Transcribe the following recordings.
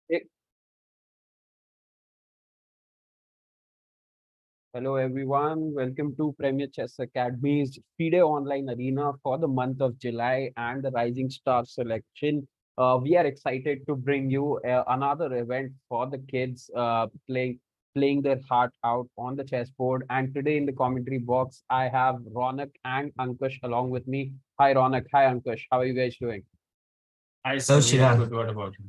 Hey, hello everyone. Welcome to Premier Chess Academy's FIDE online arena for the month of July and the Rising Star selection. We are excited to bring you another event for the kids playing their heart out on the chessboard. And today in the commentary box, I have Ronak and Ankush along with me. Hi Ronak. Hi Ankush. How are you guys doing? Hi, So sir. We are Chirag, good. What about you?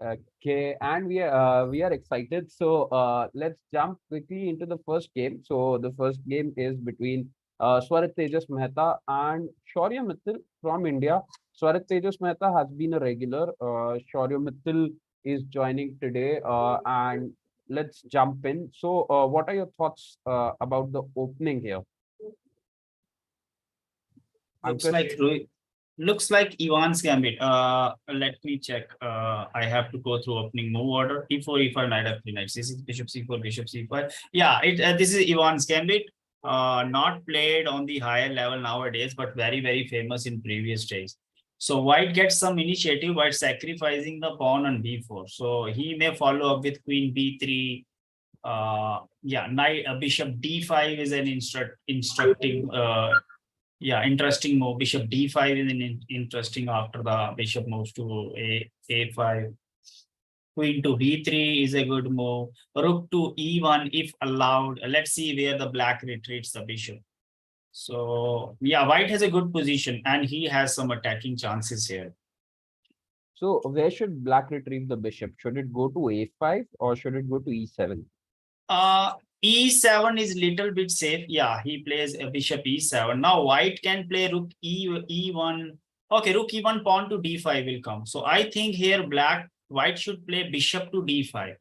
Okay, and we are excited. So let's jump quickly into the first game. So the first game is between Swarat Tejas Mehta and Shaurya Mittal from India. Swarat Tejas Mehta has been a regular. Shaurya Mittal is joining today, and let's jump in. So, what are your thoughts about the opening here, Looks Ankush? like looks like Ivan's gambit. Let me check. I have to go through opening move order. E4, E5, knight F3, knight C6, bishop C4, bishop C5. Yeah, this is Ivan's gambit. Not played on the higher level nowadays, but very famous in previous days. So White gets some initiative by sacrificing the pawn on B4. So he may follow up with Queen B3. Yeah, knight bishop D5 is an instructive. Interesting move. Bishop d5 is interesting after the bishop moves to a5. Queen to b3 is a good move. Rook to e1 if allowed. Let's see where the black retreats the bishop. So yeah, white has a good position and he has some attacking chances here. So, where should Black retrieve the bishop? Should it go to A5 or should it go to E7? Uh, e7 is little bit safe. Yeah, he plays a bishop e7. Now white can play rook e1. Okay, rook e1 pawn to d5 will come. So I think here white should play bishop to d5.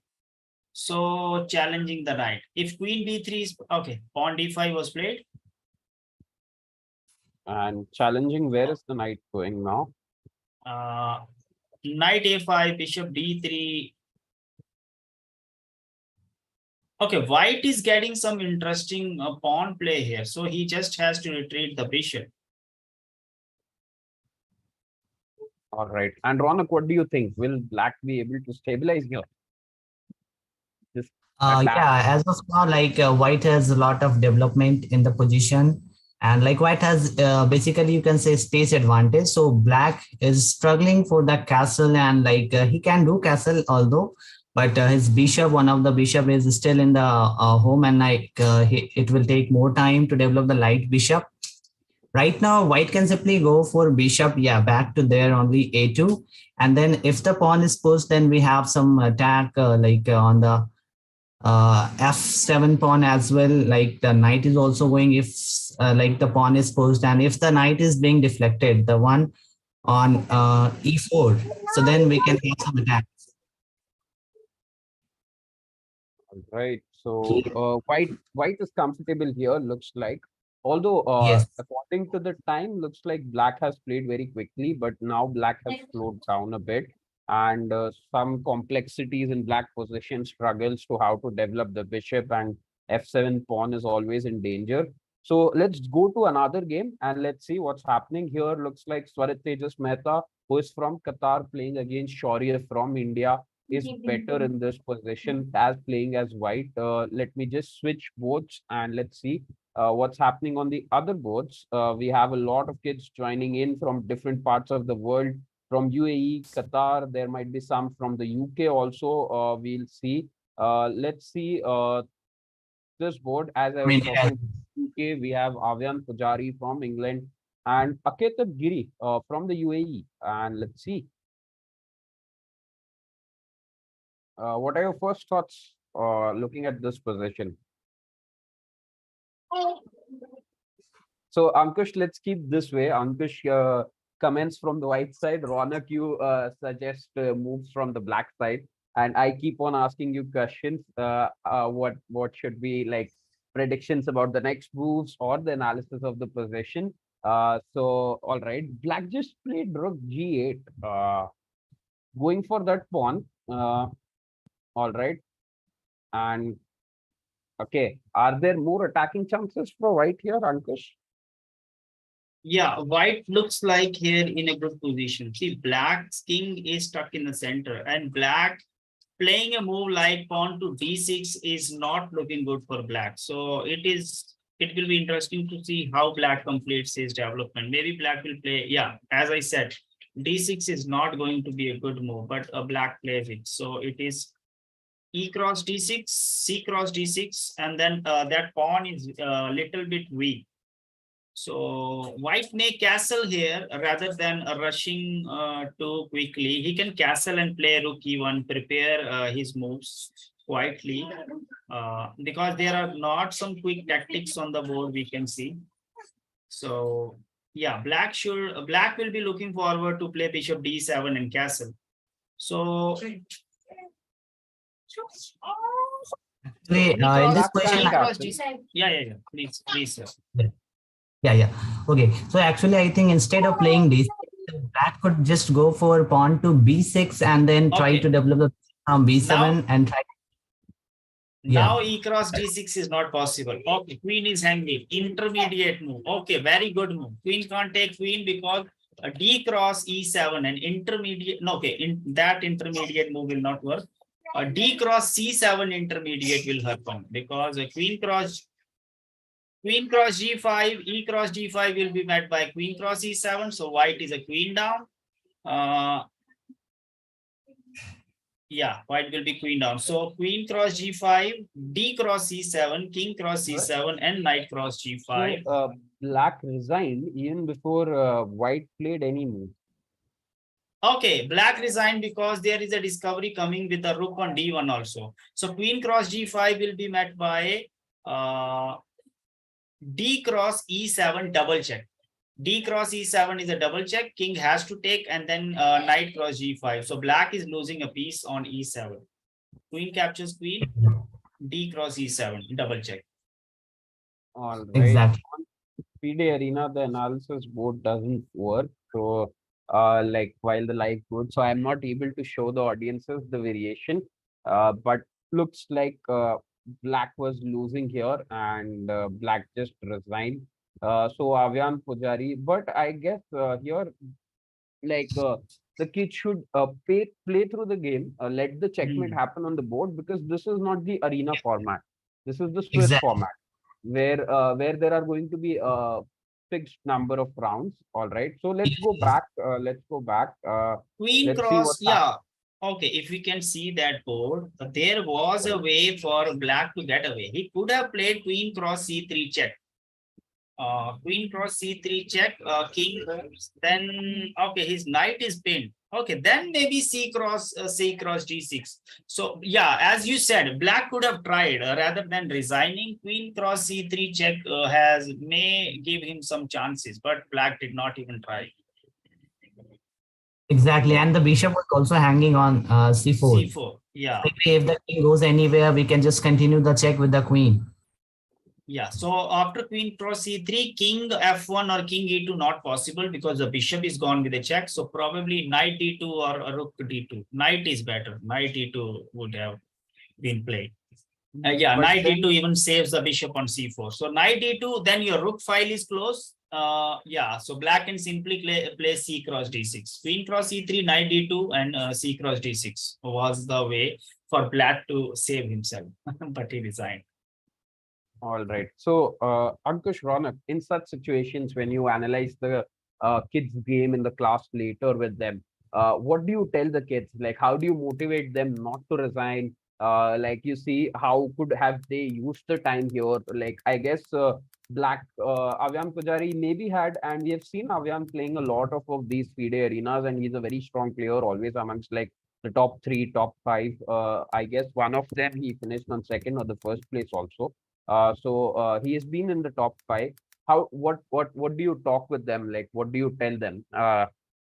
So challenging the knight. If queen b3 is okay, pawn d5 was played. And challenging, where is the knight going now? Uh, Knight a5, bishop d3. Okay, white is getting some interesting pawn play here. So he just has to retreat the bishop. All right. And Ronak, what do you think? Will Black be able to stabilize here? Just at last. yeah, as of now, White has a lot of development in the position, and like White has basically you can say space advantage. So Black is struggling for that castle, and he can do castle although, but his bishop, one of the bishop, is still in the home, and it will take more time to develop the light bishop. Right now, White can simply go for bishop, yeah, back to there only a2, and then if the pawn is pushed, then we have some attack on the f7 pawn as well. Like the knight is also going if the pawn is pushed, and if the knight is being deflected, the one on e4, so then we can have some attack. All right. So white is comfortable here, looks like. Although Yes. according to the time, looks like Black has played very quickly, but now Black has slowed down a bit. And some complexities in Black position struggles to how to develop the bishop, and f7 pawn is always in danger. So let's go to another game and let's see what's happening here. Looks like Swarit Tejas Mehta, who is from Qatar, playing against Shaurya from India, is better in this position as playing as white. Let me just switch boards and let's see what's happening on the other boards. We have a lot of kids joining in from different parts of the world, from UAE, Qatar. There might be some from the UK also. We'll see. Let's see this board. As I I was mean, yeah. talking UK, we have Avian Pujari from England and Aketab Giri from the UAE. And let's see. What are your first thoughts looking at this position? So, Ankush, let's keep this way. Ankush comments from the white side. Ronak, you suggest moves from the black side. And I keep on asking you questions. What should be like predictions about the next moves or the analysis of the position? All right. Black just played rook g8. Going for that pawn. All right. And okay, are there more attacking chances for white here, Ankush? Yeah, white looks like here in a good position. See, black's king is stuck in the center, and black playing a move like pawn to d6 is not looking good for black. So it will be interesting to see how black completes his development. Maybe black will play, yeah, as I said, d6 is not going to be a good move, but a black plays it. So it is e cross d6, c cross d6, and then that pawn is a little bit weak. So white may castle here rather than rushing too quickly. He can castle and play rook e1, prepare his moves quietly, because there are not some quick tactics on the board we can see. So yeah, black will be looking forward to play bishop d7 and castle. So Actually, king in this cross, Black question, can king cross castle. d7. Yeah. Please, sir. yeah. Okay. So actually, I think instead of playing d6, black could just go for pawn to b6 and then try Okay. to develop the from Now b7 and try. Now Yeah. e cross d6 is not possible. Okay, queen is hanging. Intermediate move. Okay, very good move. Queen can't take queen because d cross e7 and intermediate. No, okay, that intermediate move will not work. D cross c7 intermediate will happen because queen cross g5, e cross d5 will be met by queen cross e7. So white is a queen down. Yeah, white will be queen down. So queen cross g5, d cross c7, king cross c7, and knight cross So g5. black resigned even before white played any move. Okay, black resigned because there is a discovery coming with the rook on d1 also. So queen cross g5 will be met by d cross e7 double check. D cross e7 is a double check. King has to take, and then knight cross g5. So black is losing a piece on e7. Queen captures queen. D cross e7 double check. All right. Exactly. FIDE arena, the analysis board doesn't work. So, like while the live board, so I'm not able to show the audiences the variation. But looks like black was losing here and black just resigned. So Avyan Pujari, but I guess here like the kid should play through the game, let the checkmate Hmm. happen on the board because this is not the arena format. This is the Swiss Exactly. format where there are going to be a fixed number of rounds. All right, so let's go Yes. back. Let's go back. Queen Let's see cross, what's happening. yeah. Okay, if we can see that board, there was a way for black to get away. He could have played queen cross c3 check. Queen cross c3 check, king, then, okay, his knight is pinned. Okay, then maybe c cross d6. So yeah, as you said, black could have tried rather than resigning. Queen cross c3 check may give him some chances, but black did not even try. Exactly. And the bishop was also hanging on c4. c4, yeah. If the king goes anywhere, we can just continue the check with the queen. Yeah, so after queen cross c3, king f1 or king e2 not possible because the bishop is gone with a check. So probably knight d2 or rook d2. Knight is better. Knight e2 would have been played. Yeah, But knight then e2 even saves the bishop on c4. So knight e2, then your rook file is closed. Yeah, so black can simply play c cross d6. Queen cross e3, knight d2, and c cross d6 was the way for black to save himself, but he resigned. all right. So, Ankush, Ronak, in such situations when you analyze the kids' game in the class later with them, what do you tell the kids? Like, how do you motivate them not to resign? Like, you see, how could have they used the time here? Like, I guess Black Avyan Pujari maybe had, and we have seen Avyan playing a lot of these FIDE arenas, and he's a very strong player, always amongst like the top three, top five. I guess one of them he finished on second or the first place also. So he has been in the top five. How what do you talk with them? Like what do you tell them?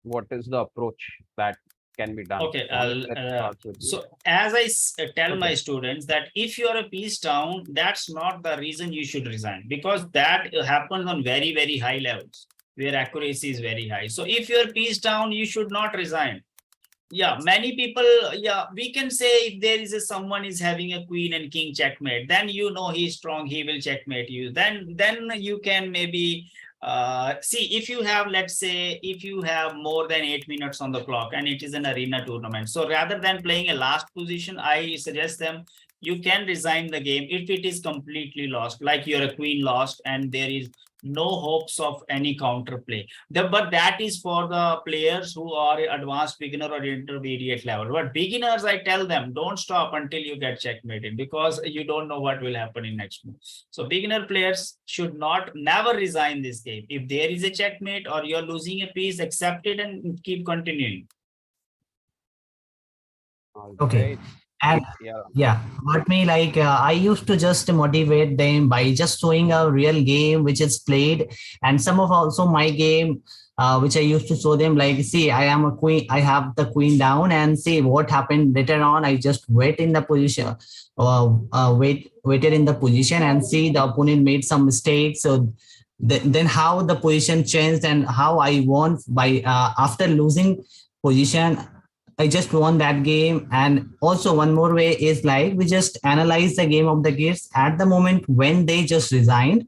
What is the approach that can be done? Okay, Ronak, let's start with you. so as I tell my Okay. students that if you are a piece down, that's not the reason you should resign, because that happens on very, very high levels where accuracy is very high. So if you're piece down, you should not resign. Yeah, many people, yeah, we can say if there is someone is having a queen and king checkmate, then you know he's strong, he will checkmate you. Then you can maybe See, if you have, let's say, if you have more than 8 minutes on the clock and it is an arena tournament, so rather than playing a last position, I suggest them you can resign the game if it is completely lost, like you're a queen lost and there is no hopes of any counter play. But that is for the players who are advanced beginner or intermediate level. But beginners, I tell them, don't stop until you get checkmated, because you don't know what will happen in next move. So beginner players should never resign this game. If there is a checkmate or you're losing a piece, accept it and keep continuing. Okay. And Yeah. yeah, what me like I used to just motivate them by just showing a real game which is played, and some of also my game which I used to show them, like, see, I am a queen, I have the queen down, and see what happened later on. I just wait in the position, waited in the position, and see the opponent made some mistakes. So then how the position changed and how I won by after losing position. I just won that game. And also one more way is like we just analyze the game of the kids at the moment when they just resigned.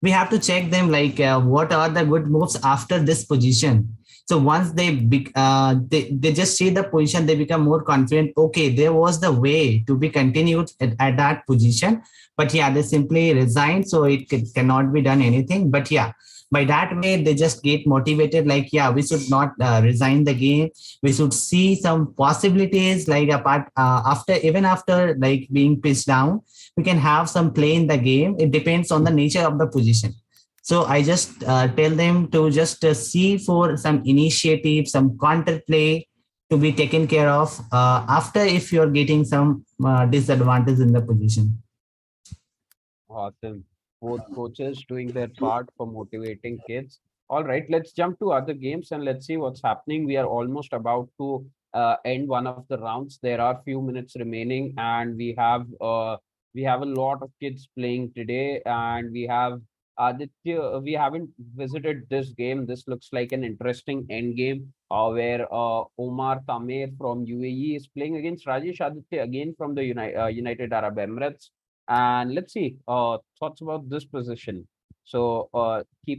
We have to check them like what are the good moves after this position. So once they just see the position, they become more confident. Okay, there was the way to be continued at that position, but yeah, they simply resigned, so it cannot be done anything. But yeah, by that way they just get motivated, like, yeah, we should not resign the game. We should see some possibilities, like apart after, even after like being pissed down, we can have some play in the game. It depends on the nature of the position. So I just tell them to just see for some initiative, some counter play to be taken care of after, if you're getting some disadvantage in the position. Awesome. Both coaches doing their part for motivating kids. All right, let's jump to other games and let's see what's happening. We are almost about to end one of the rounds. There are few minutes remaining, and we have a lot of kids playing today, and we have Aditya. We haven't visited this game. This looks like an interesting end game where Omar Tamer from UAE is playing against Rajesh Aditya again from the United Arab Emirates. And let's see, thoughts about this position. So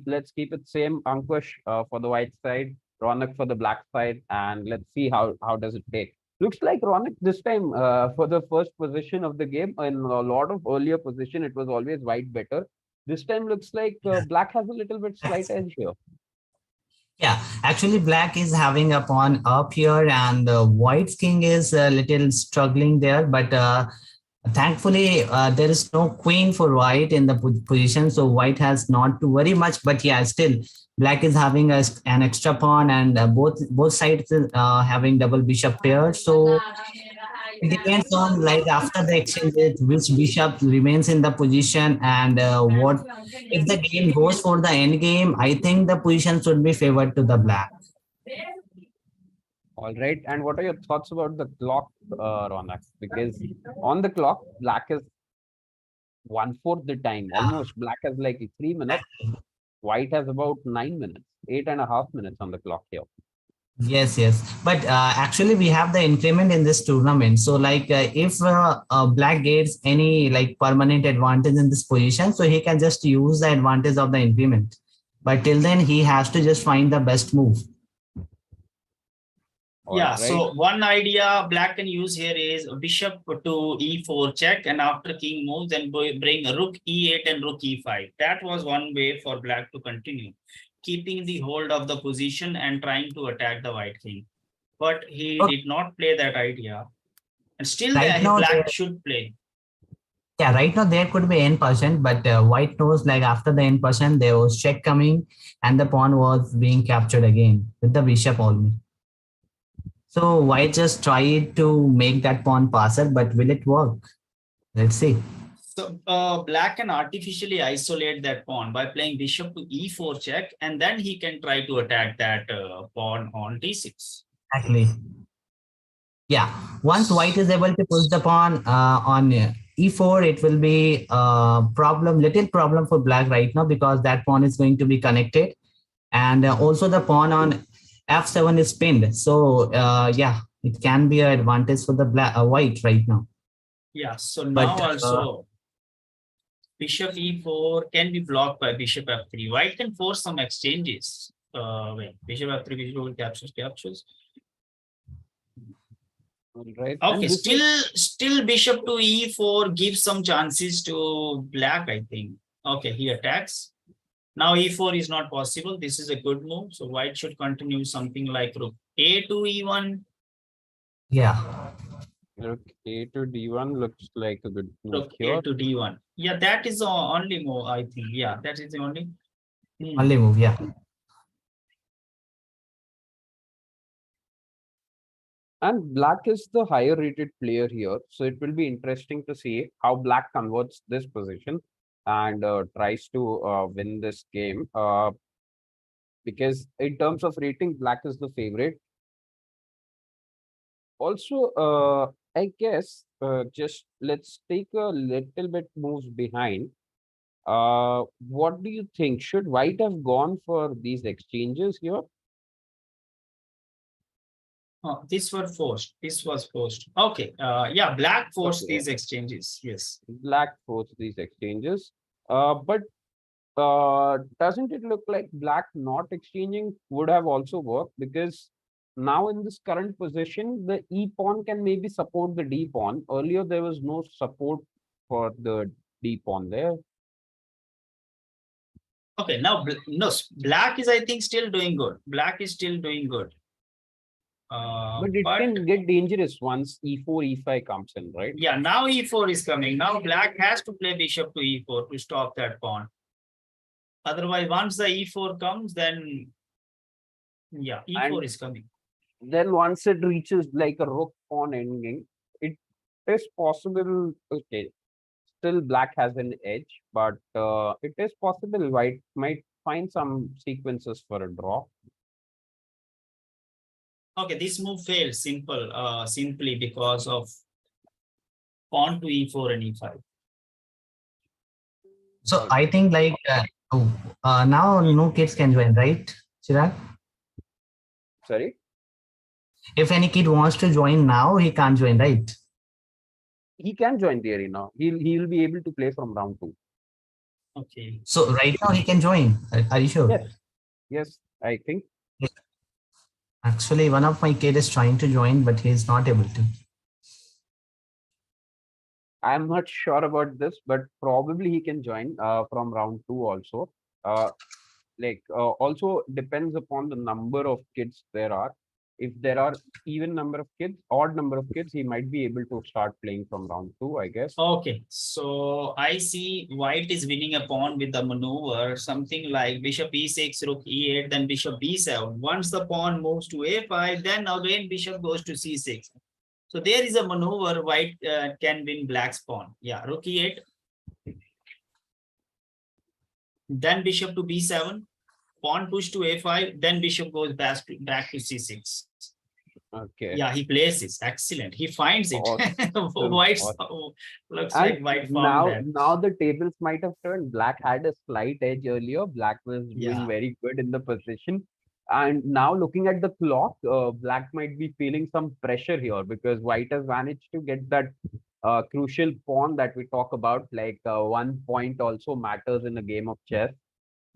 let's keep it same. Ankush for the white side, Ronak for the black side, and let's see how does it take. Looks like Ronak this time for the first position of the game. In a lot of earlier position, it was always white better. This time looks like black has a little bit slight edge here. Yeah, actually, black is having a pawn up here, and white's king is a little struggling there. But thankfully, there is no queen for white in the position, so white has not to worry much. But yeah, still, black is having an extra pawn, and both sides having double bishop pair. So it depends on, like, after the exchanges, which bishop remains in the position, and what if the game goes for the end game. I think the position should be favored to the black. All right. And what are your thoughts about the clock, Ronak? Because on the clock, black is 1/4 the time. Almost black has like 3 minutes. White has about 9 minutes, 8.5 minutes on the clock here. Yes, yes. But actually, we have the increment in this tournament. So, like, if black gets any like permanent advantage in this position, so he can just use the advantage of the increment. But till then, he has to just find the best move. Yeah, so one idea black can use here is bishop to e4 check, and after king moves, then bring rook e8 and rook e5. That was one way for black to continue, keeping the hold of the position and trying to attack the white king. But he did not play that idea. And still black should play. Yeah, right now there could be n%, but white knows, like, after the n%, there was check coming and the pawn was being captured again with the bishop only. So white just tried to make that pawn passer, but will it work? Let's see. So black can artificially isolate that pawn by playing bishop to e4 check, and then he can try to attack that pawn on d6. Exactly. Yeah, once white is able to push the pawn on e4, it will be a little problem for black right now, because that pawn is going to be connected, and also the pawn on f7 is pinned. So yeah, it can be an advantage for the white right now. Yeah, so now also Bishop e4 can be blocked by bishop f3. White can force some exchanges. Wait, bishop f3, bishop captures. All right. Okay, And this is still bishop to e4 gives some chances to black, I think. Okay, he attacks. Now e4 is not possible. This is a good move. So white should continue something like rook a to e1. Yeah. rook a to d1 looks like a good move Rook here. a to d1. Yeah, that is the only move, I think. Yeah, that is the only. Only move. Yeah. And black is the higher rated player here. So it will be interesting to see how black converts this position and tries to win this game. Because in terms of rating, black is the favorite. Also, I guess just let's take a little bit moves behind. What do you think? Should white have gone for these exchanges here? Oh, these were forced. This was forced. Okay. Yeah, black forced Okay, these exchanges. Yes. black forced these exchanges. But doesn't it look like black not exchanging would have also worked? Because now in this current position, the e pawn can maybe support the d pawn. Earlier, there was no support for the d pawn there. Okay. Now, no, black is, I think, still doing good. Black is still doing good. But it But can get dangerous once e4, e5 comes in, right? yeah, now e4 is coming. Now black has to play bishop to e4 to stop that pawn. Otherwise, once the e4 comes, then yeah, e4 And is coming. then once it reaches like a rook pawn endgame, it is possible. Okay, still black has an edge, but it is possible white might find some sequences for a draw. Okay, this move failed simply because of pawn to e4 and e5. So I think like now no kids can join, right, Chirag? Sorry, If any kid wants to join now, he can't join, right? he can join the arena. He'll be able to play from round two. Okay. So right now he can join. Are you sure? Yes, yes, I think. Actually, one of my kid is trying to join, but he is not able to. I'm not sure about this, but probably he can join from round two also. Uh, also depends upon the number of kids there are. If there are even number of kids, odd number of kids, he might be able to start playing from round two, I guess. Okay, so I see white is winning a pawn with the maneuver, something like bishop e6, rook e8, then bishop b7. Once the pawn moves to a5, then again bishop goes to c6. So there is a maneuver white can win black's pawn. Yeah, rook e8, then bishop to b7, pawn push to a5, then bishop goes back to c6. Okay. Yeah, he plays it. Excellent. He finds it. Awesome, White awesome. looks And like white found that. now the tables might have turned. Black had a slight edge earlier. Black was doing Yeah. very good in the position. And now looking at the clock, black might be feeling some pressure here because white has managed to get that crucial pawn that we talk about. Like 1 point also matters in a game of chess.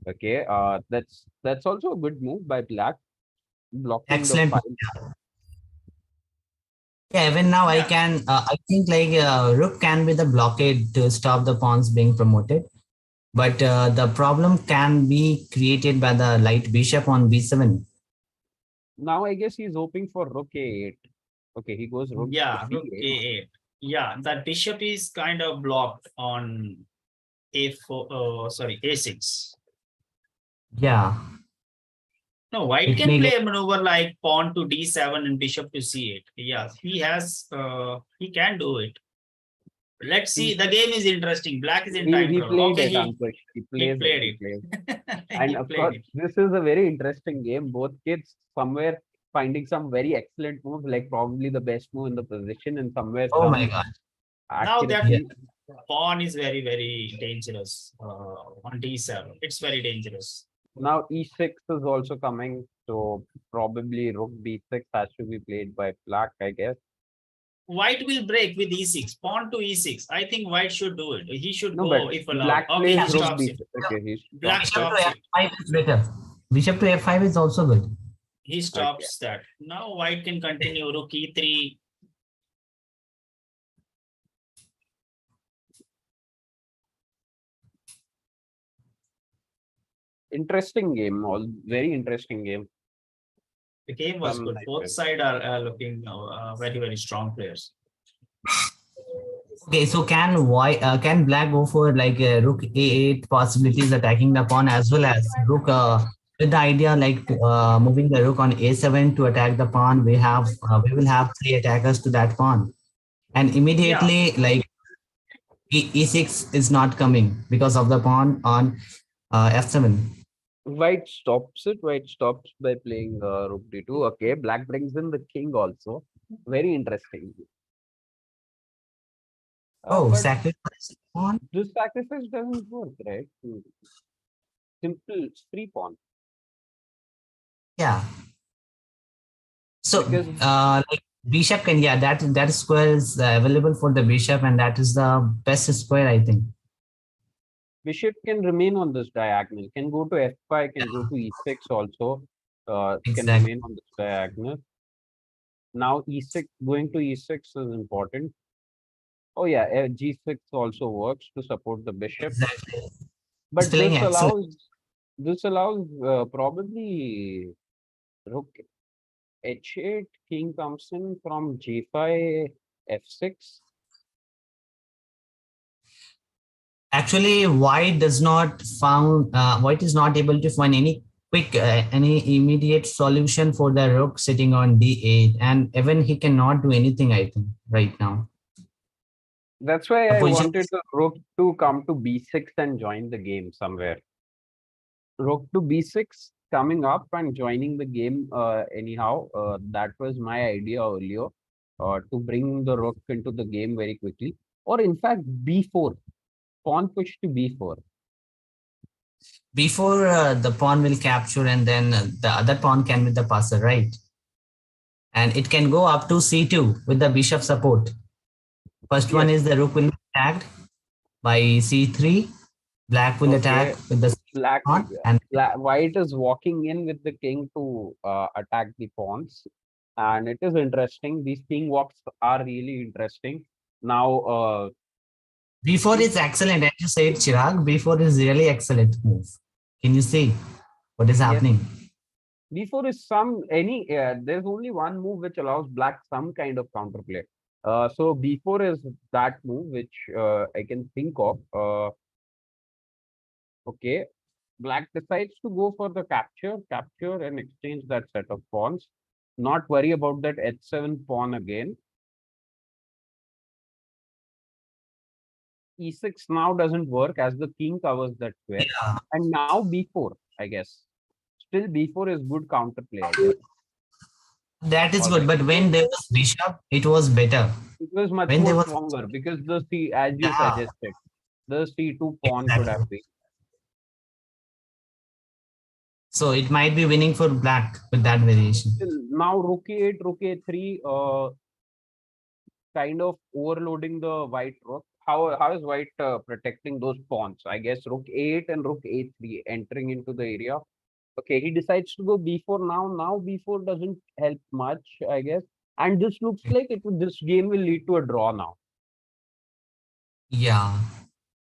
Okay, that's also a good move by black, blocking the Excellent. file. Yeah, even now I Yeah. can. I think like rook can be the blockade to stop the pawns being promoted, but the problem can be created by the light bishop on b7. Now I guess he's hoping for rook a8. Okay, he goes rook Yeah, rook b8. a8. Yeah, that bishop is kind of blocked on a4, sorry, a6. Yeah, No, white it can may play get. a maneuver like pawn to d7 and bishop to c8. Yeah, he can do it. Let's see. The game is interesting. Black is in time He trouble. played Okay, it, Ankush. He he plays it. played He plays. it. And He of played course, it. this is a very interesting game. Both kids somewhere finding some very excellent moves, like probably the best move in the position, and somewhere Oh my some God. Now that Yeah. accuracy. pawn is very, very dangerous on d7. It's very dangerous. Now e6 is also coming, so probably rook b6 has to be played by black, I guess. white will break with e6, pawn to e6. I think white should do it. He should No, go but if allowed. black Okay, plays he rook stops it. b6. Okay, he Black stops Bishop it. to stops it. f5 is better. Bishop to f5 is also good. He stops that. Now white can continue rook e3. Interesting game, all very interesting game. The game was Some good. nice Both players. sides are looking very, very strong players. Okay, so can black go for like rook a8 possibilities attacking the pawn, as well as rook with the idea like moving the rook on a7 to attack the pawn. We will have three attackers to that pawn, and Yeah, immediately like e6 is not coming because of the pawn on f7. White stops it. White stops by playing rook d2. Okay, black brings in the king also. Very interesting. Oh, But sacrifice pawn. this sacrifice doesn't work, right? Simple free pawn. Yeah. So Because like bishop can, yeah, that square is available for the bishop, and that is the best square, I think. bishop can remain on this diagonal, can go to f5, can go to e6 also, can Exactly. remain on this diagonal. Now e6, going to e6 is important. Oh yeah, g6 also works to support the bishop. Exactly. He's But playing excellent. this allows probably rook h8, king comes in from g5, f6. Actually, white is not able to find any immediate solution for the rook sitting on d8, and even he cannot do anything, I think, right now. That's why The I position wanted the rook to come to b6 and join the game somewhere. Rook to b6 coming up and joining the game anyhow. That was my idea earlier, to bring the rook into the game very quickly. Or in fact, b4, pawn push to b4. before the pawn will capture, and then the other pawn can be the passer, right? And it can go up to c2 with the bishop support. First one Yes, is the rook will be attacked by c3. Black will okay. attack with the Black, pawn, and white is walking in with the king to attack the pawns. And it is interesting. These king walks are really interesting. Now, b4 is excellent. As you said, Chirag, b4 is really excellent move. Can you see what is yes, happening? b4 is there's only one move which allows black some kind of counterplay. So b4 is that move which I can think of. Okay, black decides to go for the capture and exchange that set of pawns. Not worry about that h7 pawn again. e6 now doesn't work as the king covers that square. Yeah, And now b4, I guess. Still b4 is good counterplay, I guess. that is All good. right. But when there was bishop, it was better. It was much When there more was, stronger because the C, as you yeah, suggested, the c2 pawn should exactly. have been. So it might be winning for black with that variation. Still, now rook e8, rook a3, kind of overloading the white rook. How is white protecting those pawns? I guess rook a8 and rook a3 entering into the area. Okay, he decides to go b4 now. Now b4 doesn't help much, I guess. And this looks like this game will lead to a draw now. Yeah.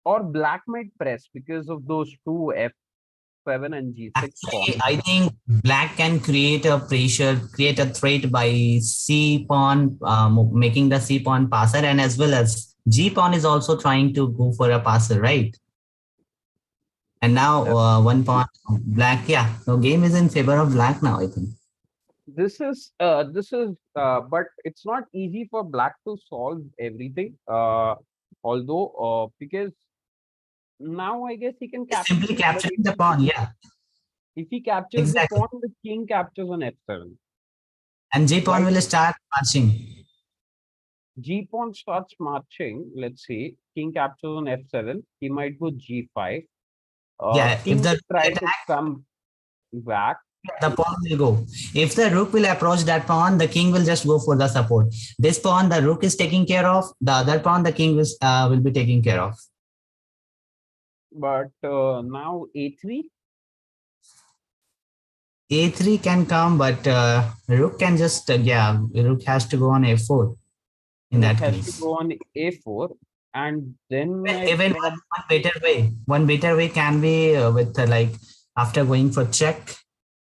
Or black might press because of those two f7 and g6 Actually, pawns. I think black can create a pressure, create a threat by C pawn, making the C pawn passer, and as well as G pawn is also trying to go for a passer, right? And now one pawn black, yeah. So game is in favor of black now, I think. But it's not easy for black to solve everything. Although because now I guess he can It's capture simply it, but capturing the pawn, yeah, if he captures the exactly. pawn, the king captures on f7. And G pawn White will start marching. g pawn starts marching. Let's see, king captures on f7. He might go g5. Yeah, if King the will try to come back. The pawn will go. If the rook will approach that pawn, the king will just go for the support. This pawn, the rook is taking care of. The other pawn, the king will be taking care of. But now a3. A3 can come, but rook can just, yeah, rook has to go on A4 in Rook that has to case. go on a4, and then Even one better way can be with like after going for check,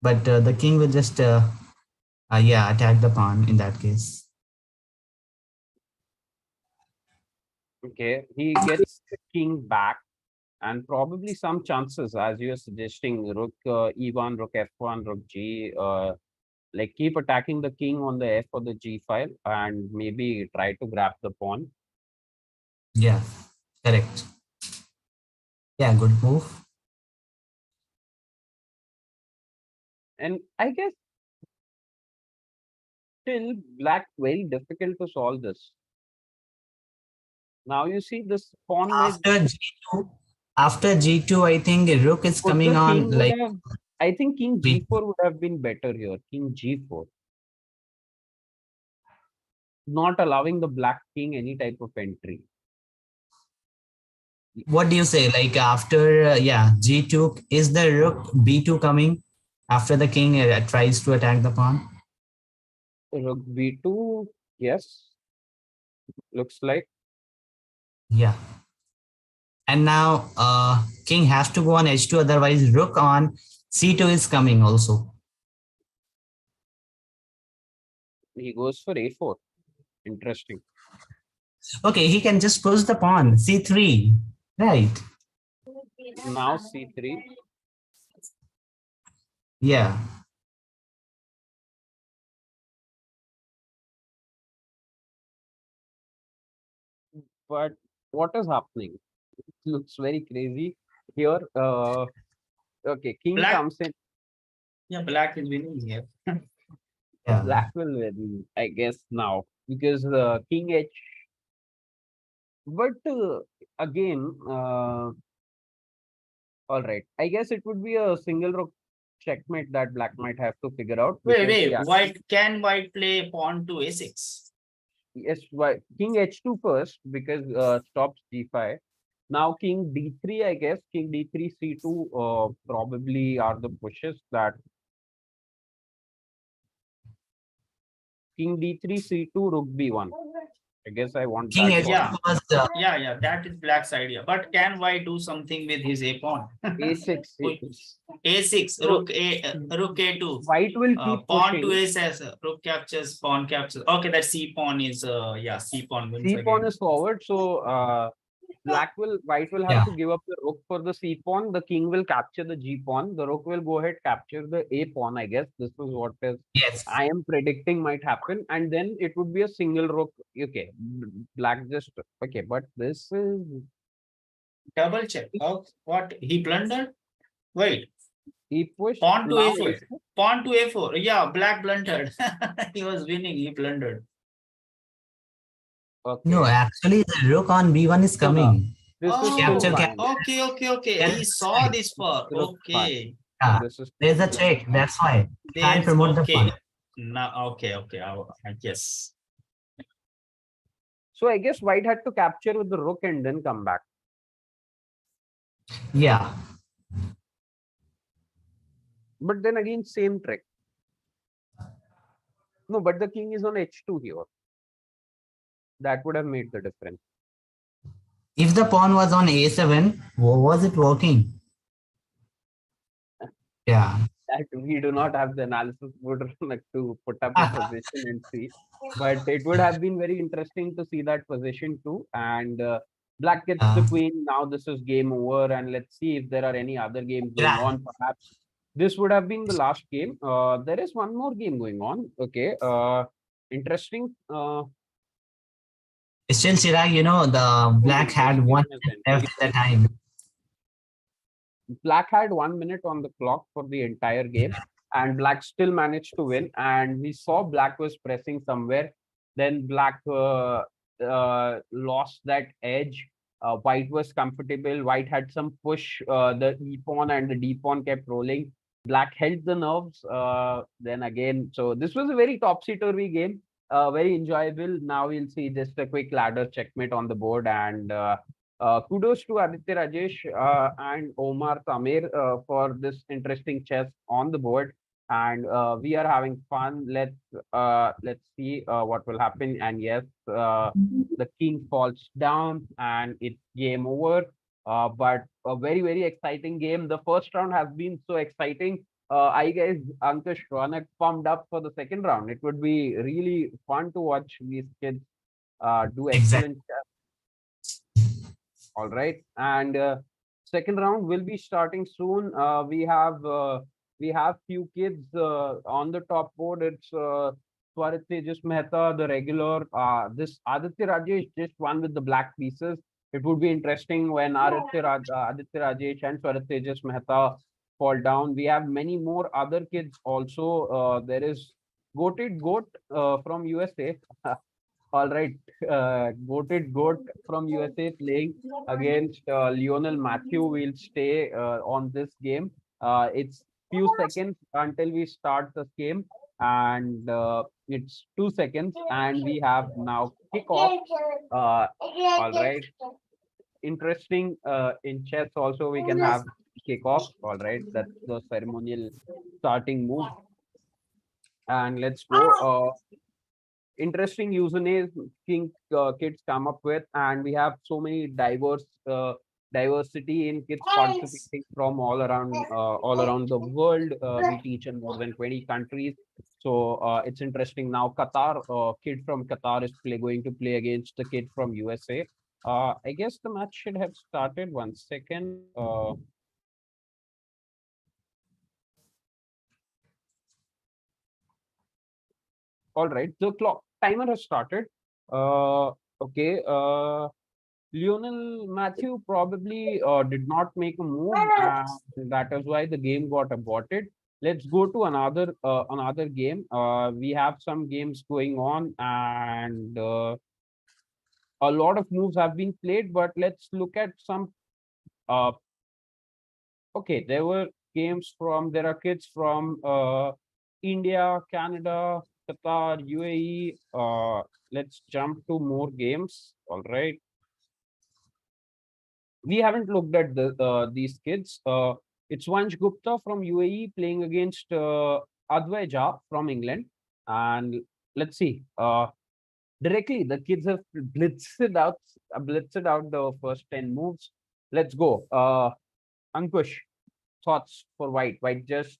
but the king will just, yeah, attack the pawn in that case. okay, he gets the king back, and probably some chances, as you're suggesting, rook e1, rook f1, rook g, like keep attacking the king on the f or the g file, and maybe try to grab the pawn. Yeah, correct. Yeah, good move. And I guess still black very difficult to solve this. Now you see this pawn might After G2, I think rook is put coming the on king would like have, I think king B. g4 would have been better here. King g4. Not allowing the black king any type of entry. What do you say? Like after, yeah, G2, is the rook B2 coming after the king tries to attack the pawn? Rook b2, yes, looks like. Yeah. And now king has to go on H2, otherwise rook on C2 is coming also. He goes for a4. Interesting. Okay, he can just push the pawn, C3, right? Now c3. Yeah. But what is happening? It looks very crazy here. Okay, king Black. comes in. Yeah, black is winning here. Yeah. Black will win, I guess, now, because king h. But again, all right. I guess it would be a single rook checkmate that black might have to figure out, because Wait, yeah, white play pawn to a6? yes, why king h2 first, because stops g5. Now king d3, I guess king d3 c2 probably are the pushes that king d3 c2 rook b1. I guess I want King that H2 Yeah. formation. was Yeah, that is black's idea. But can white do something with his a pawn? a6, A6, so rook a2. white will keep Pawn to pushing. a6, rook captures, pawn captures. Okay, that c pawn is yeah, c pawn wins C pawn again. is forward, so white will have yeah. to give up the rook for the c pawn. The king will capture the g pawn. The rook will go ahead capture the a pawn. I guess this is what is Yes. I am predicting might happen, and then it would be a single rook. Okay, black just okay, but this is Double check. Oh, what he blundered? Wait, he pushed pawn to now. a4. Pawn to a4. Yeah, black blundered. He was winning. He blundered. No, Okay, actually the rook on B1 is no, no, coming. this is still Capture, Oh, fine. capture. okay. That's He saw right. this far. This looks fine. Okay. Yeah. This is There's a fine. check. That's why. Can't There's promote the pawn. okay. Now, okay. I guess. So I guess white had to capture with the rook and then come back. Yeah. But then again, same trick. No, but the king is on h2 here. That would have made the difference. If the pawn was on A7, was it working? Yeah. That we do not have the analysis board to put up a position and see. But it would have been very interesting to see that position too. And black gets the queen. Now this is game over. And let's see if there are any other games going Yeah. on. Perhaps this would have been the last game. There is one more game going on. Okay. Interesting. Still, Chirag, you know, the black This had game 1 has minute ended. left at the time. Black had 1 minute on the clock for the entire game, and black still managed to win. And we saw black was pressing somewhere. Then black lost that edge. White was comfortable. White had some push. The e pawn and the d pawn kept rolling. Black held the nerves. Then again, so this was a very topsy-turvy game. Very enjoyable. Now we'll see just a quick ladder checkmate on the board, and kudos to Aditya Rajesh and Omar Tamir for this interesting chess on the board. And we are having fun. Let's see what will happen. And yes, the king falls down, and it's game over. But a very, very exciting game. The first round has been so exciting. I guess Ankush Ronak pumped up for the second round. It would be really fun to watch these kids do Exactly. excellent. All right, and second round will be starting soon. We have few kids on the top board. It's Swarit Tejas Mehta, the regular. This Aditya Rajesh just won with the black pieces. It would be interesting when Aditya Rajesh and Swarit Tejas Mehta fall down. We have many more other kids also. There is Goated Goat from USA. All right, goated goat from USA playing against Lionel Matthew. Will stay on this game. It's few seconds until we start the game, and it's 2 seconds, and we have now kickoff. Uh, all right, interesting. In chess also we can have kickoff. All right, that's the ceremonial starting move, and let's go. Interesting usernames kids come up with, and we have so many diversity in kids participating from all around the world. We teach in more than 20 countries, so it's interesting. Now Qatar, kid from Qatar is going to play against the kid from USA. I guess the match should have started. 1 second. All right, the clock timer has started. Okay. Lionel Matthew probably did not make a move, and that is why the game got aborted. Let's go to another game. We have some games going on, and a lot of moves have been played. But let's look at some. Uh, okay, there are kids from India, Canada, Qatar, UAE. Let's jump to more games. All right. We haven't looked at these kids. It's Vansh Gupta from UAE playing against Advay Jha from England. And let's see. Directly, the kids have blitzed out the first 10 moves. Let's go. Ankush, thoughts for White? White just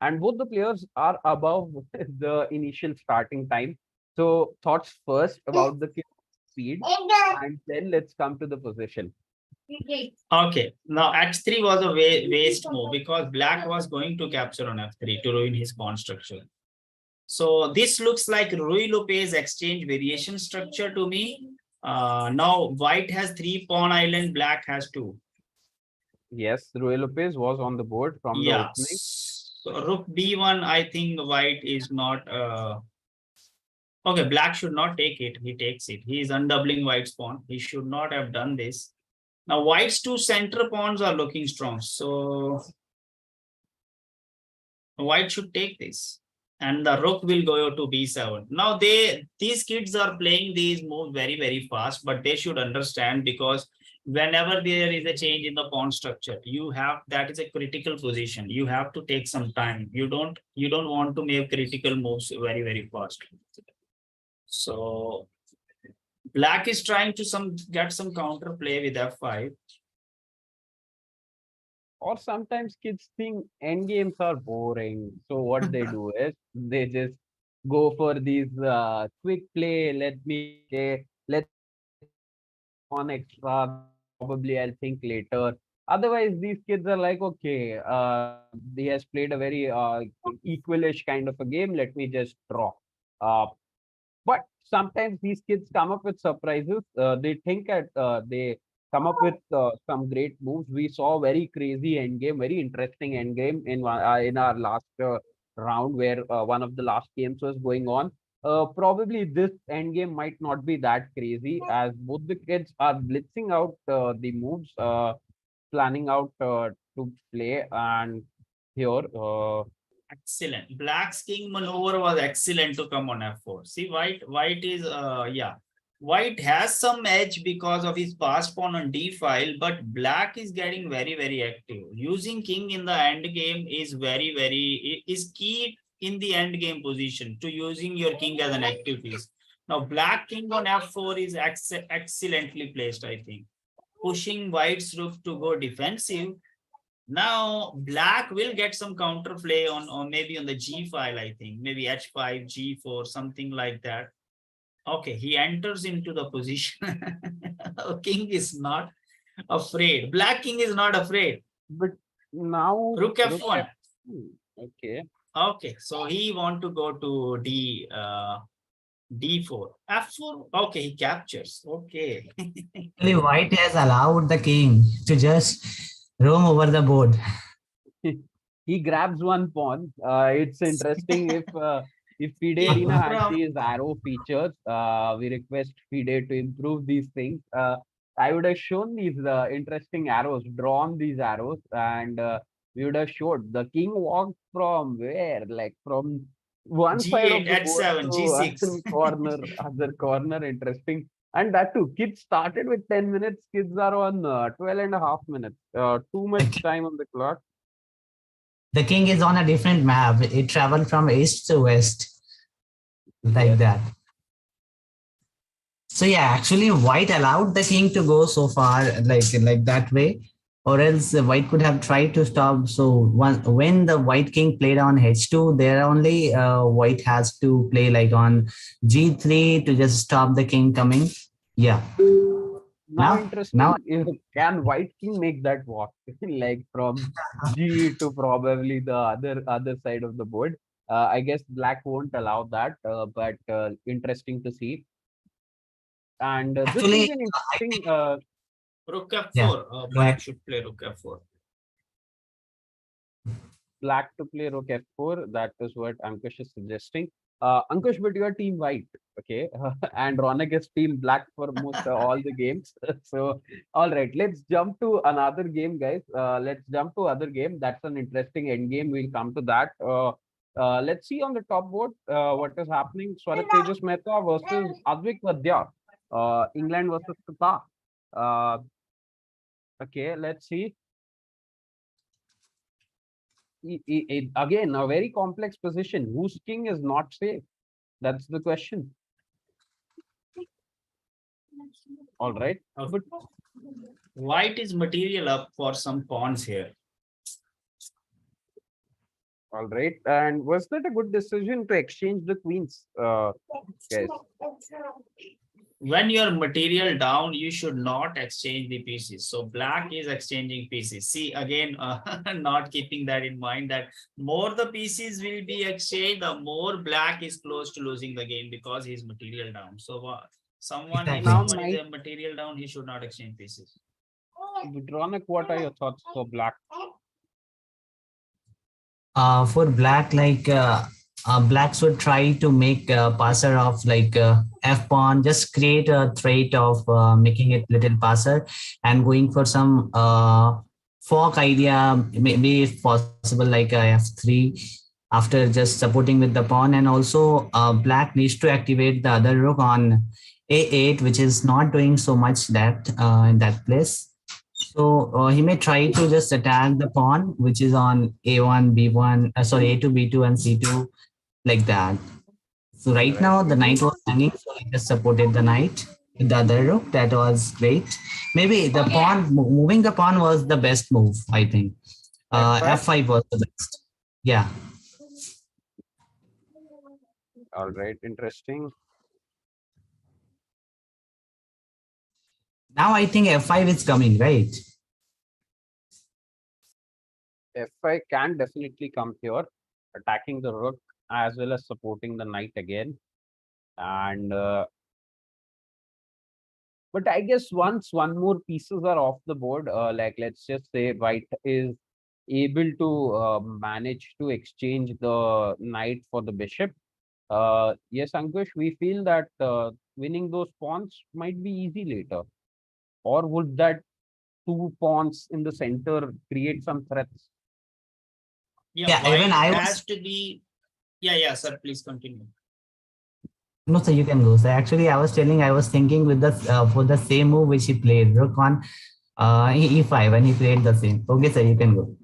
and both the players are above the initial starting time. So thoughts first about the kid speed, and then let's come to the position. Okay, now h3 was a waste move because black was going to capture on f3 to ruin his pawn structure. So this looks like Ruy Lopez exchange variation structure to me. Now white has 3 pawn island, black has 2. Yes, Ruy Lopez was on the board from the Yeah. opening. So rook b1, I think white is not. Okay, black should not take it. He takes it. He is undoubling white's pawn. He should not have done this. Now white's 2 center pawns are looking strong. So white should take this. And the rook will go to b7. Now these kids are playing these moves very, very fast, but they should understand because whenever there is a change in the pawn structure, that is a critical position. You have to take some time. You don't want to make critical moves very, very fast. So black is trying to get some counter play with f5. Or sometimes kids think end games are boring. So what they do is they just go for these quick play. Let's on extra. Then probably I'll think later. Otherwise, these kids are like, okay, he has played a very equalish kind of a game. Let me just draw. Uh, but sometimes these kids come up with surprises. They come up with some great moves. We saw very crazy endgame, very interesting endgame in our last round where one of the last games was going on. Probably this endgame might not be that crazy as both the kids are blitzing out the moves, planning out to play, and here. Excellent. Black's king maneuver was excellent to come on f4. See, white is yeah. White has some edge because of his passed pawn on d file, but black is getting very active. Using king in the end game is is key in the end game position to using your king as an active piece. Now, black king on f4 is excellently placed, I think. Pushing white's rook to go defensive. Now, black will get some counterplay on, or maybe on the g file, I think. Maybe h5, g4, something like that. Okay, he enters into the position. King is not afraid. Black king is not afraid. But now Rook f1. Okay. Okay, so he want to go to d4. f4. Okay, he captures. Okay. Actually, white has allowed the king to just roam over the board. He grabs one pawn. It's interesting if FIDE Arena had these arrow features. We request FIDE to improve these things. I would have shown these interesting arrows, drawn these arrows, and we would have showed the king walked from where, like from one side of g8, the board h7, to g6. other corner. Interesting. And that too, kids started with 10 minutes. Kids are on 12 and a half minutes. Too much time on the clock. The king is on a different map. It traveled from east to west, like that. So yeah, actually, white allowed the king to go so far, like that way, or else white could have tried to stop. So when the white king played on h2, there only white has to play like on g3 to just stop the king coming. Yeah. Now interesting. Can white king make that walk like from G to probably the other side of the board? I guess black won't allow that, but interesting to see. And this Actually, is an interesting. Rook f4. Yeah. Black should play rook f4. Black to play rook f4. That is what Ankush is suggesting. Ankush, but you are team white, okay? And Ronak is team black for most all the games. So, all right, let's jump to another game, guys. Let's jump to other game. That's an interesting end game. We'll come to that. Let's see on the top board what is happening. Swarat Tejas Mehta versus Advik Vadya. England versus Qatar. Okay, let's see. Again, a very complex position. Whose king is not safe? That's the question. All right. But white is material up for some pawns here. All right. And was that a good decision to exchange the queens? Guys. When you're material down, you should not exchange the pieces. So black is exchanging pieces. See, again, not keeping that in mind, that more the pieces will be exchanged, the more black is close to losing the game because he's material down. So someone is a material down, he should not exchange pieces. Ronak, what are your thoughts for black? For black, like blacks would try to make passer of like f pawn, just create a threat of making it little passer and going for some fork idea, maybe if possible like f3 after just supporting with the pawn. And also black needs to activate the other rook on a8, which is not doing so much that in that place. So he may try to just attack the pawn, which is on a1, b1, sorry, a2, b2, and c2, like that. So right now the knight was hanging, so he just supported the knight with the other rook. That was great. Maybe the pawn, moving the pawn was the best move, I think. F5 was the best. Yeah. All right, interesting. Now I think f5 is coming, right? f5 can definitely come here, attacking the rook as well as supporting the knight again. And but I guess once one more pieces are off the board, like let's just say white is able to manage to exchange the knight for the bishop. Yes, Ankush, we feel that winning those pawns might be easy later. Or would that two pawns in the center create some threats? Yeah, even white I has was. to be. Yeah, sir. Please continue. No, so you can go. So actually, I was thinking with the for the same move which he played, rook on e5 when he played the same. Okay, so you can go.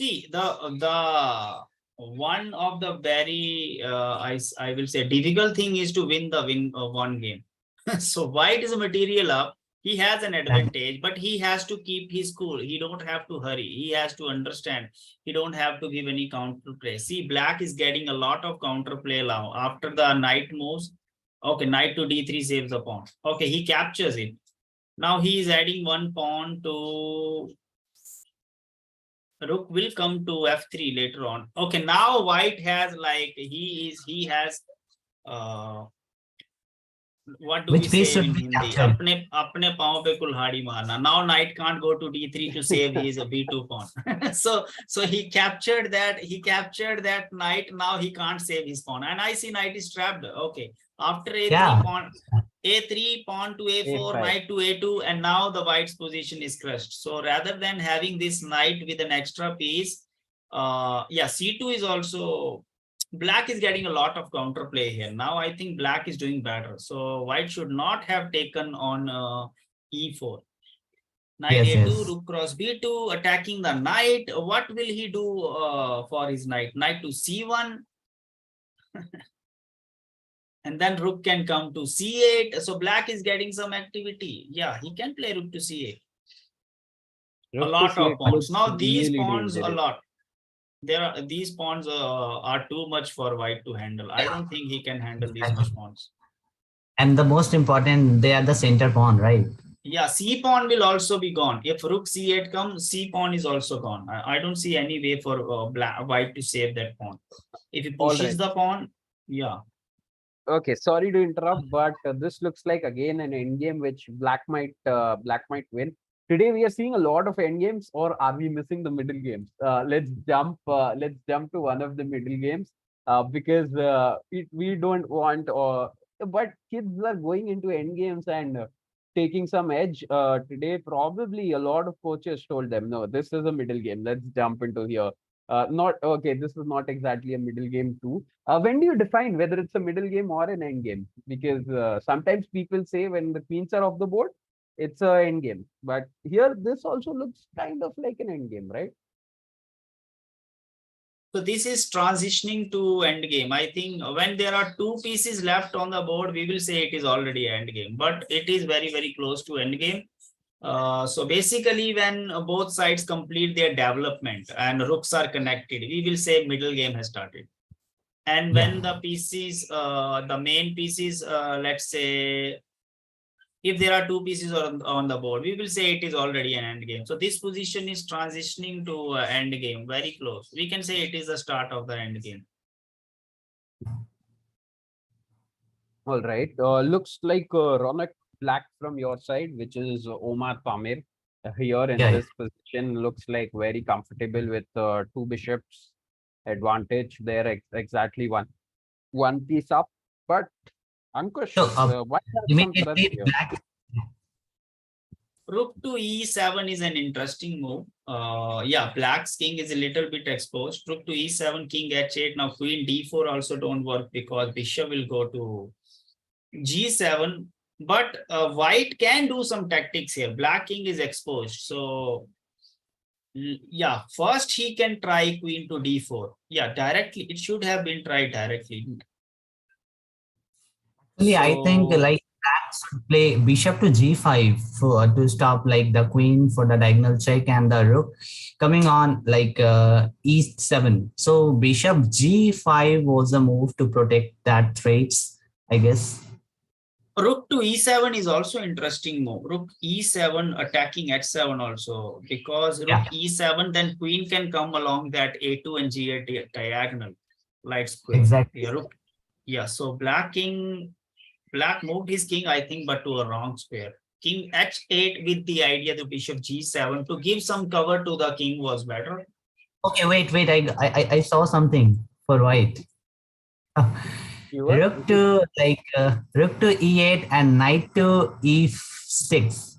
See, the one of the very I will say difficult thing is to win the one game. So white is a material up. He has an advantage, but he has to keep his cool. He don't have to hurry. He has to understand. He don't have to give any counter play. See, black is getting a lot of counter play now after the knight moves. Okay, knight to d3 saves the pawn. Okay, he captures it. Now he is adding one pawn to rook will come to f3 later on. Okay, now white has like he has uh what do we Which say piece should in be Hindi? captured? अपने पाँव पे कुल्हाड़ी मारना. Now knight can't go to d3 to save his b2 pawn. so he captured that. He captured that knight. Now he can't save his pawn. And I see knight is trapped. Okay, after a3 Yeah, pawn. A3 pawn to a4, A5. knight to a2, and now the white's position is crushed. So rather than having this knight with an extra piece, yeah, c2 is also. Black is getting a lot of counterplay here. Now I think black is doing better. So white should not have taken on e4. Knight yes, a2, yes. rook cross b2, attacking the knight. What will he do for his knight? Knight to c1. And then rook can come to c8. So black is getting some activity. Yeah, he can play rook to c8. A Rook to lot of c8 pawns. looks Now these really pawns a dangerous. lot. These pawns are too much for white to handle. I don't think he can handle these much pawns. And the most important, they are the center pawn, right? Yeah, c pawn will also be gone. If rook c8 comes, c pawn is also gone. I don't see any way for white to save that pawn. If he All pushes right. the pawn, yeah. Okay, sorry to interrupt, but this looks like again an endgame which black might win. Today we are seeing a lot of endgames, or are we missing the middle games? Let's jump to one of the middle games because we don't want. But kids are going into endgames and taking some edge. Today, probably a lot of coaches told them, no, this is a middle game. Let's jump into here. Not okay. This is not exactly a middle game too. When do you define whether it's a middle game or an end game? Because sometimes people say when the queens are off the board, it's a end game. But here, this also looks kind of like an end game, right? So this is transitioning to end game. I think when there are two pieces left on the board, we will say it is already end game. But it is very, very close to end game. So basically, when both sides complete their development and rooks are connected, we will say middle game has started. And Yeah. when the pieces, the main pieces, let's say, if there are two pieces on the board, we will say it is already an end game. So this position is transitioning to end game, very close. We can say it is the start of the end game. All right. Looks like Ronak Black from your side, which is Omar Tamir here in Yeah. this position. Looks like very comfortable with two bishops advantage. They're exactly one piece up. But Ankush, So why have some trust immediately here? black. Rook to e7 is an interesting move. Yeah, black's king is a little bit exposed. Rook to e7, king h8. Now queen d4 also don't work because bishop will go to g7. But white can do some tactics here. Black king is exposed. So yeah, first he can try queen to d4. Yeah, directly. It should have been tried directly. Actually, I think So like black should play bishop to g5 for to stop like the queen for the diagonal check and the rook coming on like e7. So bishop g5 was a move to protect that traits, I guess. rook to e7 is also interesting move. Rook e7 attacking h7 also, because rook Yeah, e7, then queen can come along that a2 and g8 diagonal, light square. exactly. Yeah, rook. Yeah, so black moved his king, I think, but to a wrong square. King h8 with the idea the bishop g7 to give some cover to the king was better. Okay, wait. I saw something for white. You were Rook to e8 and knight to e6.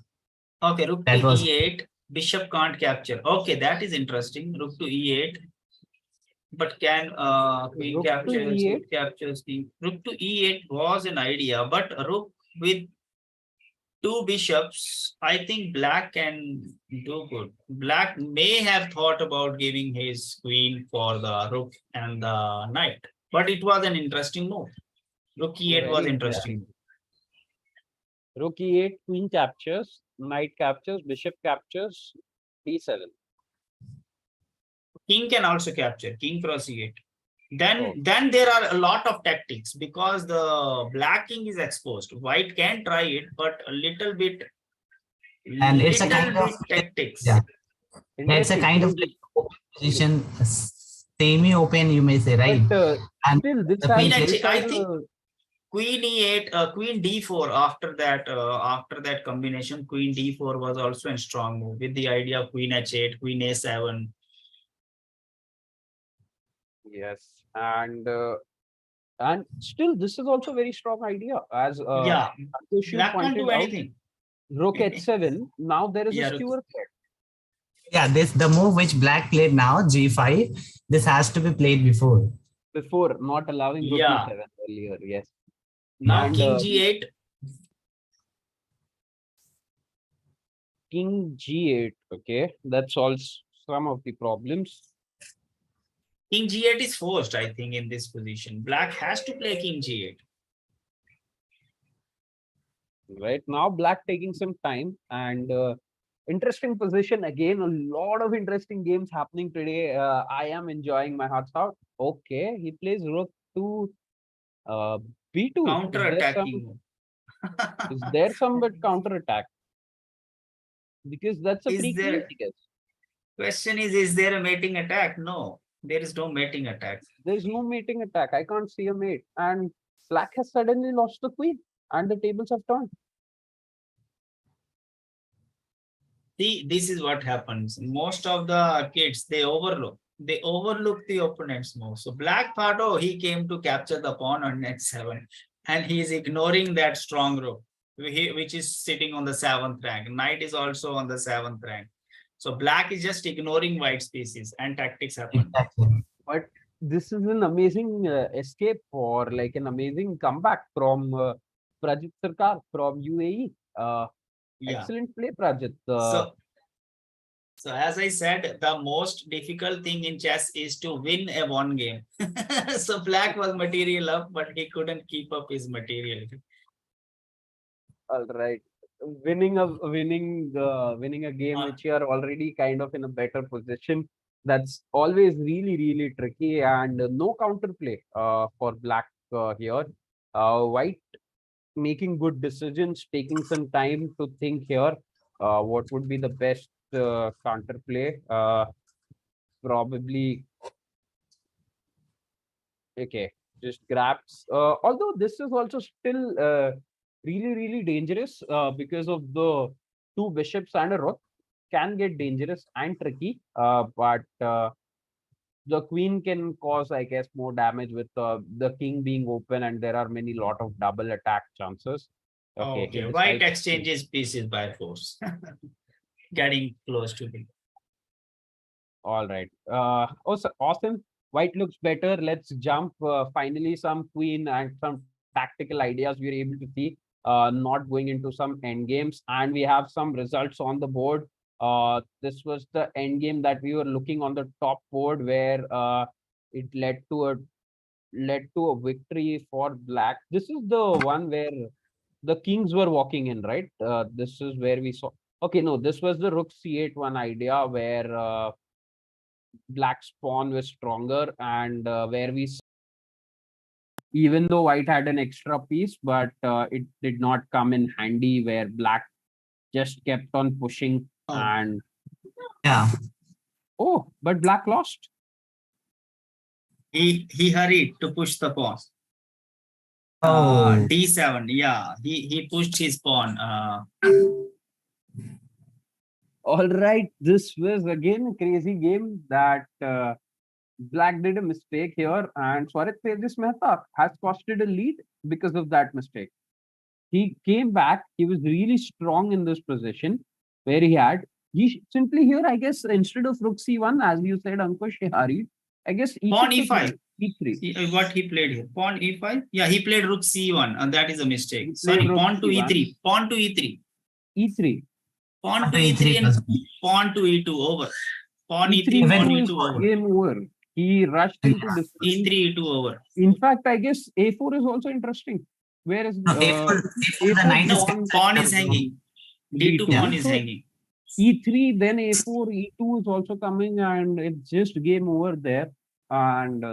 Okay, rook to That was e8, bishop can't capture. Okay, that is interesting. Rook to e8. But can queen Rook to captures, E8. rook captures, king. Rook to E8 was an idea, but rook with two bishops, I think black can do good. Black may have thought about giving his queen for the rook and the knight, but it was an interesting move. Rook E8 was Very interesting. interesting. Rook E8, queen captures, knight captures, bishop captures, D7. King can also capture, king cross E8. Oh, Then there are a lot of tactics because the black king is exposed. White can try it, but a little bit And it's a kind of, tactics. yeah, yeah, it's a interesting. kind of like open position, semi-open, you may say, right? But And still, this the has Queen queen this H, I has think a Queen E8, Queen D4 after that combination, Queen D4 was also a strong move with the idea of Queen H8, Queen A7. yes, and still this is also very strong idea as Yeah, Ankush, you black can't pointed do out. anything. Rook H7. Now there is a Yeah, Rook. skewer threat. yeah, this the move which black played now, G5. This has to be played before. Before not allowing Rook Yeah. E7 earlier. Yes. Now And King G8. King G8. Okay, that solves some of the problems. King G8 is forced, I think, in this position. Black has to play King G8. Right now, black taking some time and interesting position again. A lot of interesting games happening today. I am enjoying my hearts out. Okay, he plays Rook to uh, B2. Counter attacking. Is there some but counter attack? Because that's a Is free queen, there I guess. question is there a mating attack? No, there is no mating attack. There's no mating attack. I can't see a mate. And black has suddenly lost the queen and the tables have turned. See, this is what happens. Most of the kids, they overlook. They overlook the opponent's move. So black thought, oh, he came to capture the pawn on H7. And he is ignoring that strong rook, which is sitting on the 7th rank. Knight is also on the 7th rank. So black is just ignoring white pieces and tactics happen. Exactly. But this is an amazing escape or like an amazing comeback from Prajit Sarkar from UAE. Yeah. Excellent play, Prajit. So as I said, the most difficult thing in chess is to win a one game. So black was material up, but he couldn't keep up his material. All right. Winning a game which you are already kind of in a better position. That's always really tricky and no counterplay for black here. White making good decisions, taking some time to think here. What would be the best counterplay? Probably okay. Just grabs. Although this is also still really dangerous because of the two bishops and a rook can get dangerous and tricky. But the queen can cause, I guess, more damage with the king being open, and there are many lot of double attack chances. Okay, he Okay, white decides exchanges pieces by force, getting close to him. all right. Awesome. White looks better. Let's jump. Finally, some queen and some tactical ideas we are able to see. Not going into some end games, and we have some results on the board. This was the end game that we were looking on the top board, where it led to a victory for black. This is the one where the kings were walking in, right? This is where we saw. Okay, no, this was the rook c8 one idea where black's pawn was stronger and where we even though white had an extra piece, but it did not come in handy where black just kept on pushing and Yeah. oh, but black lost. He hurried to push the pawn. Oh, D7. Yeah, he pushed his pawn. All right, this was again a crazy game that black did a mistake here, and Swarit Tejas Mehta has costed a lead because of that mistake. He came back. He was really strong in this position where he simply here, I guess, instead of rook c1, as you said, Ankush, he hurried. I guess Pawn E6 is E5. right. E3. What he played here? Pawn E5. Yeah, he played rook C1, and that is a mistake. He Sorry, played rook pawn to C1. E3. Pawn to E3. E3. Pawn to E3 and pawn to E2 over. Pawn E3, pawn E2 over. Game over. He rushed into this. E3, E2 over. In fact, I guess A4 is also interesting. Where is A4, the knight No, pawn is hanging. D2 pawn is hanging. E3, then A4, E2 is also coming, and it's just game over there. And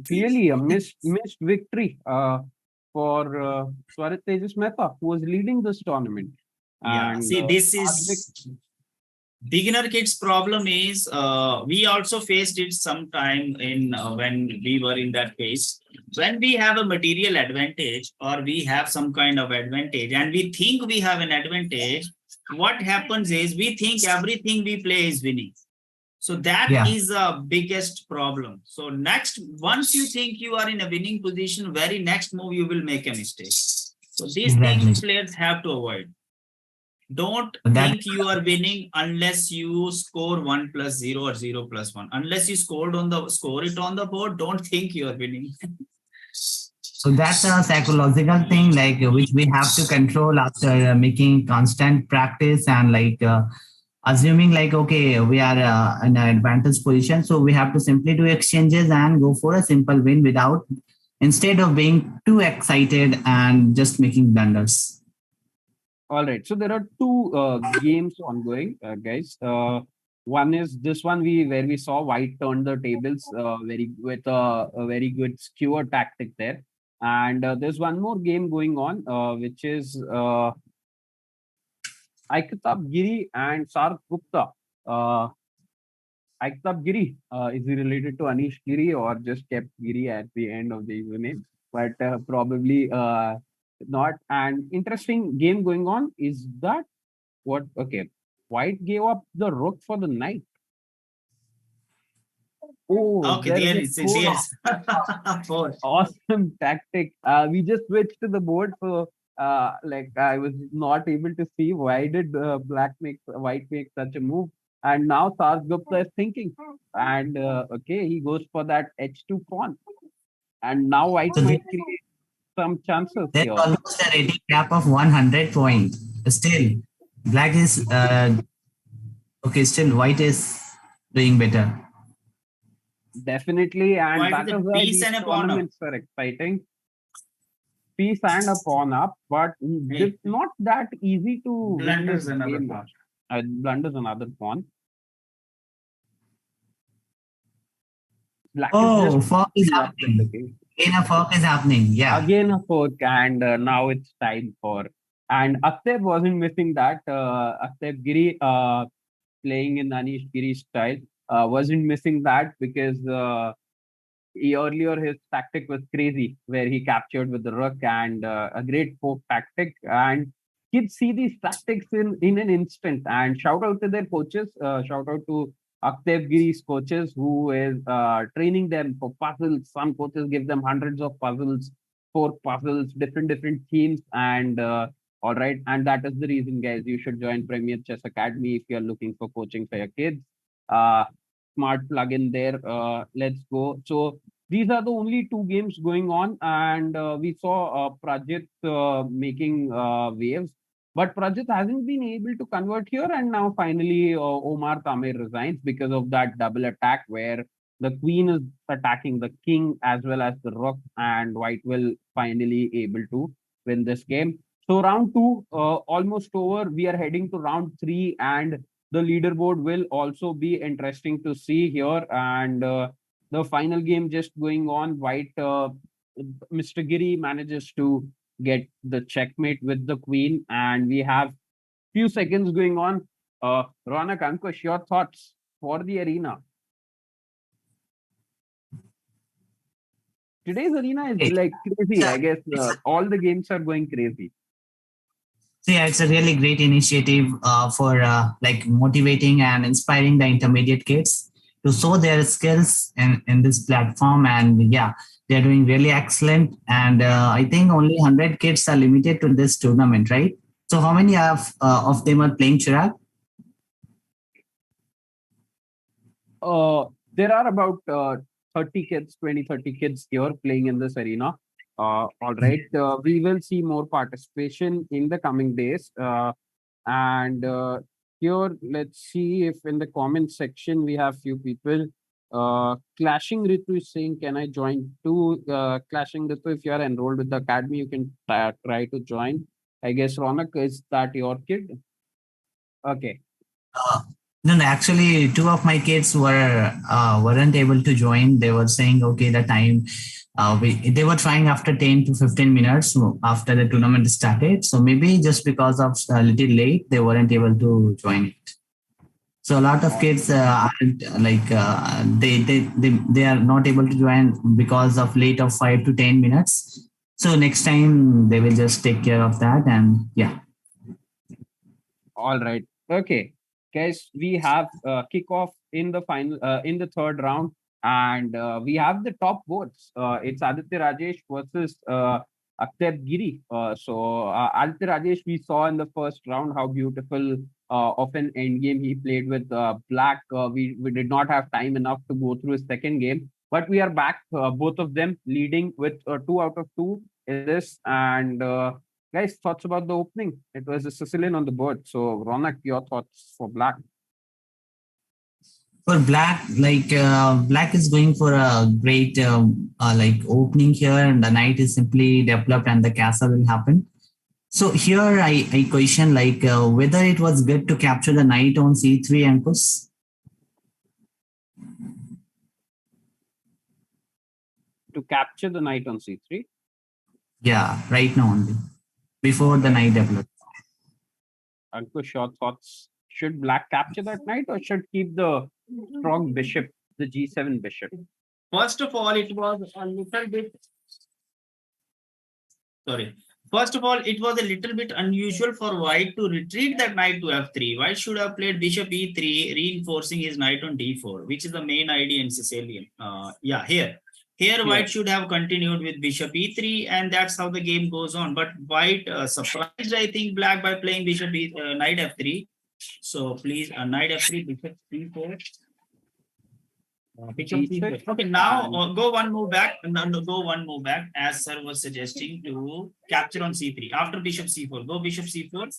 clearly a missed victory for Swarit Tejas Mehta, who was leading this tournament. Yeah, And, see, this is beginner kids problem is we also faced it sometime in when we were in that phase. When we have a material advantage or we have some kind of advantage and we think we have an advantage, what happens is we think everything we play is winning. So that is the biggest problem. So next, once you think you are in a winning position, very next move you will make a mistake. So these things players have to avoid. Don't think you are winning unless you score 1 plus 0 or 0 plus 1. Unless you score it on the board, don't think you are winning. So that's a psychological thing, like which we have to control after making constant practice and like assuming like, okay, we are in an advantage position. So we have to simply do exchanges and go for a simple win instead of being too excited and just making blunders. All right. So there are two games ongoing, guys. One is this one where we saw white turn the tables with a very good skewer tactic there. And there's one more game going on, which is Aikatab Giri and Sark Gupta. Aikatab Giri, is he related to Anish Giri or just kept Giri at the end of the username? But probably not. And interesting game going on is that what? Okay, white gave up the rook for the knight. Oh, okay, there is awesome tactic. We just switched to the board, so like I was not able to see why did white make such a move. And now Sars Gupta is thinking, and okay, he goes for that H2 pawn, and now white might create some chances here. There's almost a rating gap of 100 points. Still, black is okay. Still, white is doing better. Definitely, and white that is why these tournaments are exciting. Piece and a pawn up, but it's not that easy to win this game. Blunders another pawn. Black fork is happening. Again, a fork is happening. Yeah. Again a fork, and now it's time for. And Akteb wasn't missing that. Akteb Giri, playing in Anish Giri style, wasn't missing that because earlier his tactic was crazy, where he captured with the rook and a great fork tactic. And kids see these tactics in an instant. And shout out to their coaches. Shout out to Akteb Giri's coaches who is training them for puzzles. Some coaches give them hundreds of puzzles, 4 puzzles, different themes. And all right, and that is the reason, guys, you should join Premier Chess Academy if you're looking for coaching for your kids. Smart plugin there. Let's go. So these are the only 2 games going on, and we saw Prajit making waves. But Prajit hasn't been able to convert here, and now finally Omar Tamer resigns because of that double attack where the queen is attacking the king as well as the rook, and white will finally able to win this game. So round 2 almost over. We are heading to round 3, and the leaderboard will also be interesting to see here. And the final game just going on. White, Mr. Giri manages to get the checkmate with the queen, and we have few seconds going on. Ronak, Ankush, your thoughts for the arena? Today's arena is like crazy. I guess all the games are going crazy. So yeah, it's a really great initiative for like motivating and inspiring the intermediate kids to show their skills in this platform. And yeah, they're doing really excellent. And I think only 100 kids are limited to this tournament, right? So how many of them are playing, Chirag? there are about 30 kids, 20, 30 kids here playing in this arena. All right. We will see more participation in the coming days. And here, let's see if in the comment section we have few people. Clashing Ritu is saying, can I join too? Clashing Ritu, if you are enrolled with the academy, you can try to join. I guess Ronak, is that your kid? Okay. Uh, no, no, actually, two of my kids weren't able to join. They were saying, okay, the time they were trying after 10 to 15 minutes after the tournament started. So maybe just because of a little late, they weren't able to join it. So a lot of kids aren't like they are not able to join because of late of 5 to 10 minutes. So next time they will just take care of that, and yeah. All right. Okay. Guys, we have kickoff in the final in the third round, and we have the top votes. It's Aditya Rajesh versus Akhtar Giri. Aditya Rajesh, we saw in the first round how beautiful of an end game he played with Black. We did not have time enough to go through his second game, but we are back, both of them leading with 2 out of 2 in this. And guys, thoughts about the opening? It was a Sicilian on the board. So, Ronak, your thoughts for Black? For Black, Black is going for a great like opening here, and the knight is simply developed, and the castle will happen. So here I question whether it was good to capture the knight on c3, Ankus. To capture the knight on c3? Yeah, right now only, before the knight developed. Ankush, your thoughts? Should Black capture that knight or should keep the strong bishop, the g7 bishop? First of all, it was a little bit. Sorry. First of all, it was a little bit unusual for White to retreat that knight to f3. White should have played bishop e3, reinforcing his knight on d4, which is the main idea in Sicilian. Here, White should have continued with bishop e3, and that's how the game goes on. But White surprised, I think, Black by playing bishop knight f3. So please, knight f3, bishop c4. Okay, now go one move back. No, go one move back, as sir was suggesting, to capture on c3 after bishop c4. Go bishop c4.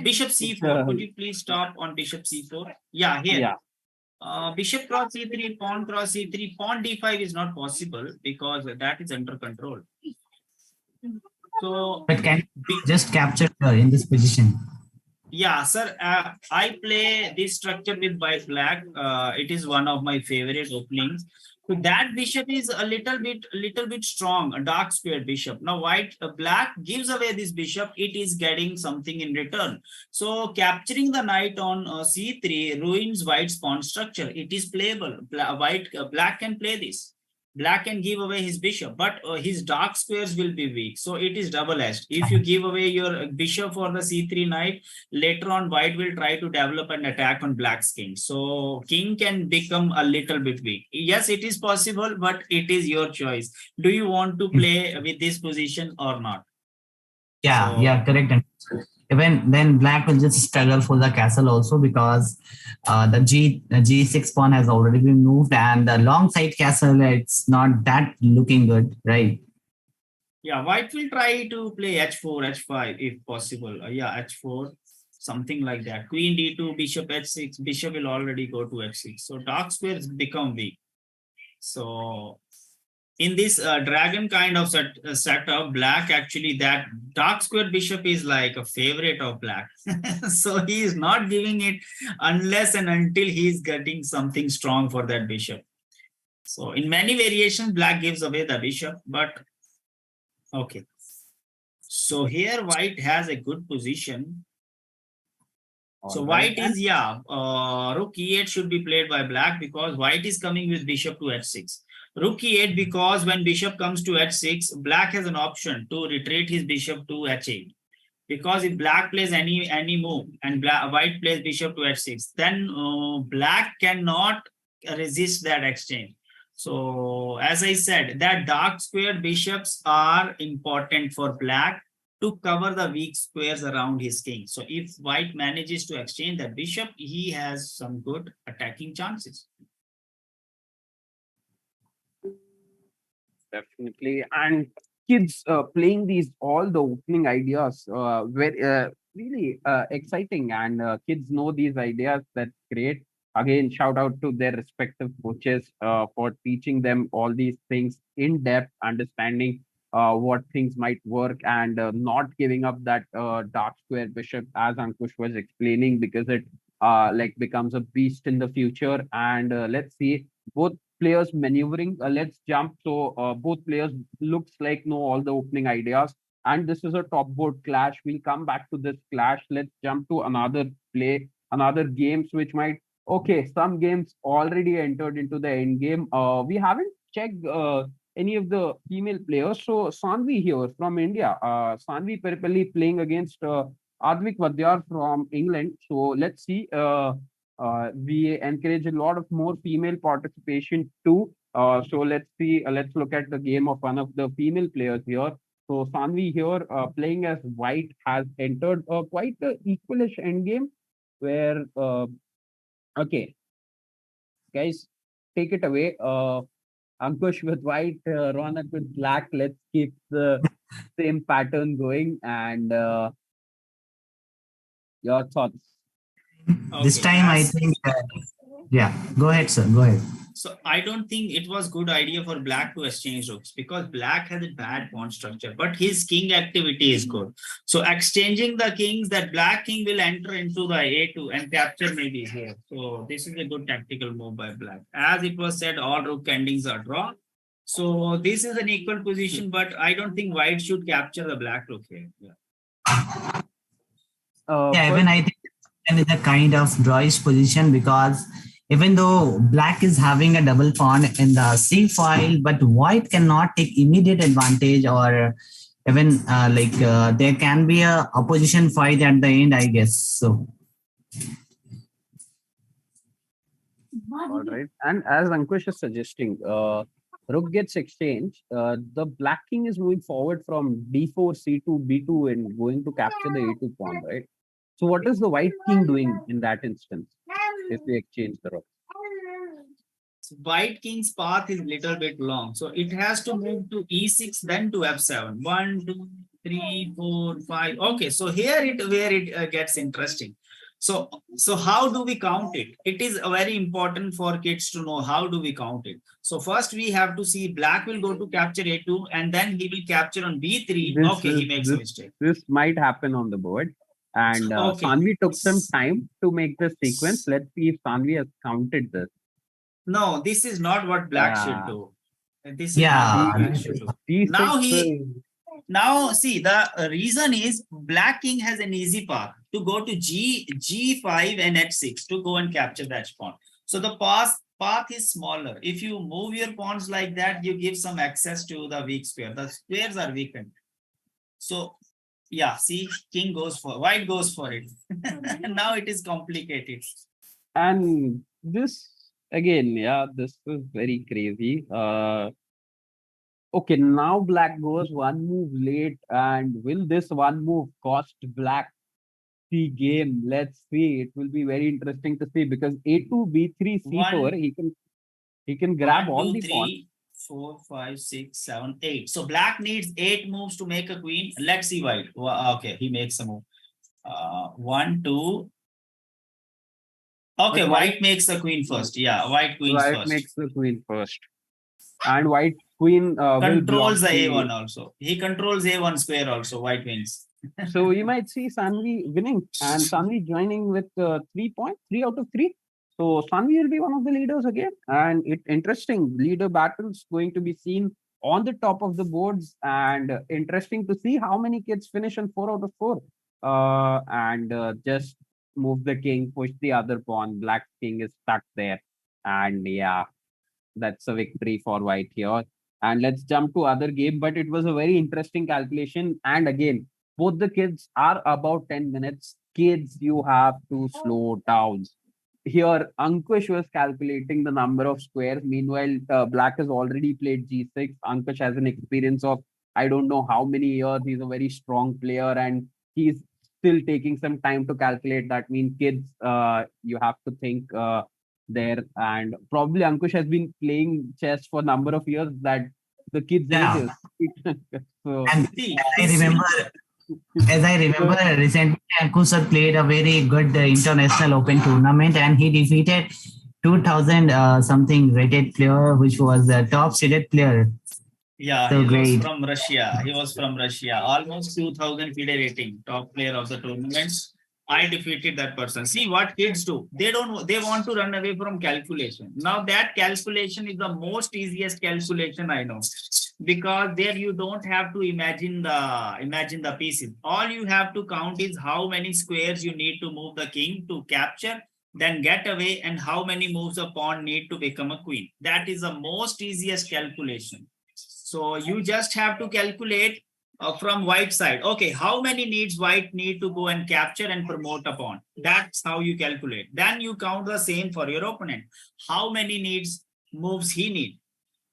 Bishop c4. Could you please stop on bishop c4? Yeah, here. Yeah. Bishop cross c3, pawn cross c3, pawn d5 is not possible because that is under control. So, but can just capture her in this position? Yeah, sir. I play this structure with white black. It is one of my favorite openings. So that bishop is a little bit strong, a dark squared bishop. Now black gives away this bishop. It is getting something in return. So capturing the knight on c3 ruins white's pawn structure. It is playable. Black can play this. Black can give away his bishop, but his dark squares will be weak. So it is double-edged. If you give away your bishop for the c3 knight, later on white will try to develop an attack on black's king. So king can become a little bit weak. Yes, it is possible, but it is your choice. Do you want to play with this position or not? Yeah, yeah, correct. Even then black will just struggle for the castle also, because the g6 pawn has already been moved, and the long side castle, it's not that looking good, right? Yeah, white will try to play h4, h5 if possible. Yeah, h4, something like that. Queen d2, bishop h6, bishop will already go to h6. So dark squares become weak. So in this dragon kind of setup, black actually, that dark square bishop is like a favorite of black. So he is not giving it unless and until he is getting something strong for that bishop. So in many variations, black gives away the bishop, but okay. So here white has a good position. So white is, rook e8 should be played by black because white is coming with bishop to h6. Rook e8 because when bishop comes to h6, black has an option to retreat his bishop to h8. Because if black plays any move and white plays bishop to h6, then black cannot resist that exchange. So as I said, that dark square bishops are important for black. to cover the weak squares around his king. So if white manages to exchange the bishop, he has some good attacking chances. Definitely. And kids playing these all the opening ideas very really exciting, and kids know these ideas. That's great. Again, shout out to their respective coaches for teaching them all these things in depth, understanding what things might work, and not giving up that dark square bishop, as Ankush was explaining, because it like becomes a beast in the future. And let's see both players maneuvering. Let's jump. So both players looks like know all the opening ideas, and this is a top board clash. We'll come back to this clash. Let's jump to another play, another games which might. Okay, some games already entered into the end game. We haven't checked any of the female players. So Sanvi here from India, Sanvi Peripalli playing against Advik Vadyar from England. So let's see. We encourage a lot of more female participation too. So let's see. Let's look at the game of one of the female players here. So Sanvi here playing as white has entered quite a equalish endgame where okay, guys, take it away. Ankush with white, Ronak with black. Let's keep the same pattern going, and your thoughts. This Okay, time, I think, yeah, go ahead, sir. Go ahead. so I don't think it was good idea for black to exchange rooks because black has a bad pawn structure, but his king activity is good. So exchanging the kings, that black king will enter into the a2 and capture maybe here. So this is a good tactical move by black. As it was said, all rook endings are draw. So this is an equal position, but I don't think white should capture the black rook here. Yeah. Yeah, First, even I think it's a kind of drawish position because even though black is having a double pawn in the C file, but white cannot take immediate advantage, or even there can be a opposition fight at the end, I guess. So all right. And as Ankush is suggesting, rook gets exchanged. The black king is moving forward from d4, c2, b2, and going to capture the a2 pawn, right? So what is the white king doing in that instance if we exchange the rook? So white king's path is little bit long, so it has to move to e6, then to f7. 1, 2, 3, 4, 5. Okay, so here it where it gets interesting. So how do we count it? It is very important for kids to know how do we count it. So first we have to see black will go to capture a2, and then he will capture on b3. This Okay, is he makes a mistake. this might happen on the board. And Okay. Sanvi took some time to make this sequence. Let's see if Sanvi has counted this. No, this is not what black should do. This is yeah, not what black should do. Now now see, the reason is black king has an easy path to go to g5 and h6 to go and capture that pawn. So the path is smaller. If you move your pawns like that, you give some access to the weak square. The squares are weakened. So yeah, see, king goes for white goes for it. Now it is complicated. And this again, yeah, this is very crazy. Okay, now black goes one move late, and will this one move cost black the game? Let's see. It will be very interesting to see because a2, b3, c4, he can grab 1, all 2, the pawns. 3, 4, 5, 6, 7, 8. So black needs 8 moves to make a queen. Let's see white. Okay, he makes a move. 1, 2. Okay, white makes the queen first. Yeah, white queen White first. makes the queen first. And white queen Controls will the block a1 also. He controls a1 square also. White wins. So you might see Sanvi winning and Sanvi joining with 3 points, 3 out of 3. So Sanvi will be one of the leaders again. And it interesting leader battles going to be seen on the top of the boards, and interesting to see how many kids finish on 4 out of 4. And just move the king, push the other pawn. Black king is stuck there. And yeah, that's a victory for white here. And let's jump to other game, but it was a very interesting calculation. And again, both the kids are about 10 minutes. Kids, you have to slow down. Here, Ankush was calculating the number of squares. Meanwhile, Black has already played G6. Ankush has an experience of I don't know how many years. He's a very strong player, and he's still taking some time to calculate. That means kids, you have to think there. And probably Ankush has been playing chess for a number of years that the kids' Yeah. ages. So And See, I remember, as I remember, so recently Ankush sir played a very good international open tournament, and he defeated 2000 something rated player, which was a top seeded player. yeah, So he was great. from Russia. He was from Russia. Almost 2000 FIDE rating, top player of the tournament. I defeated that person. See what kids do. They want to run away from calculation. Now that calculation is the most easiest calculation I know. Because there you don't have to imagine the pieces. All you have to count is how many squares you need to move the king to capture, then get away, and how many moves a pawn need to become a queen. That is the most easiest calculation. So you just have to calculate from white side. Okay, how many needs white need to go and capture and promote a pawn? That's how you calculate. Then you count the same for your opponent. How many needs moves he need?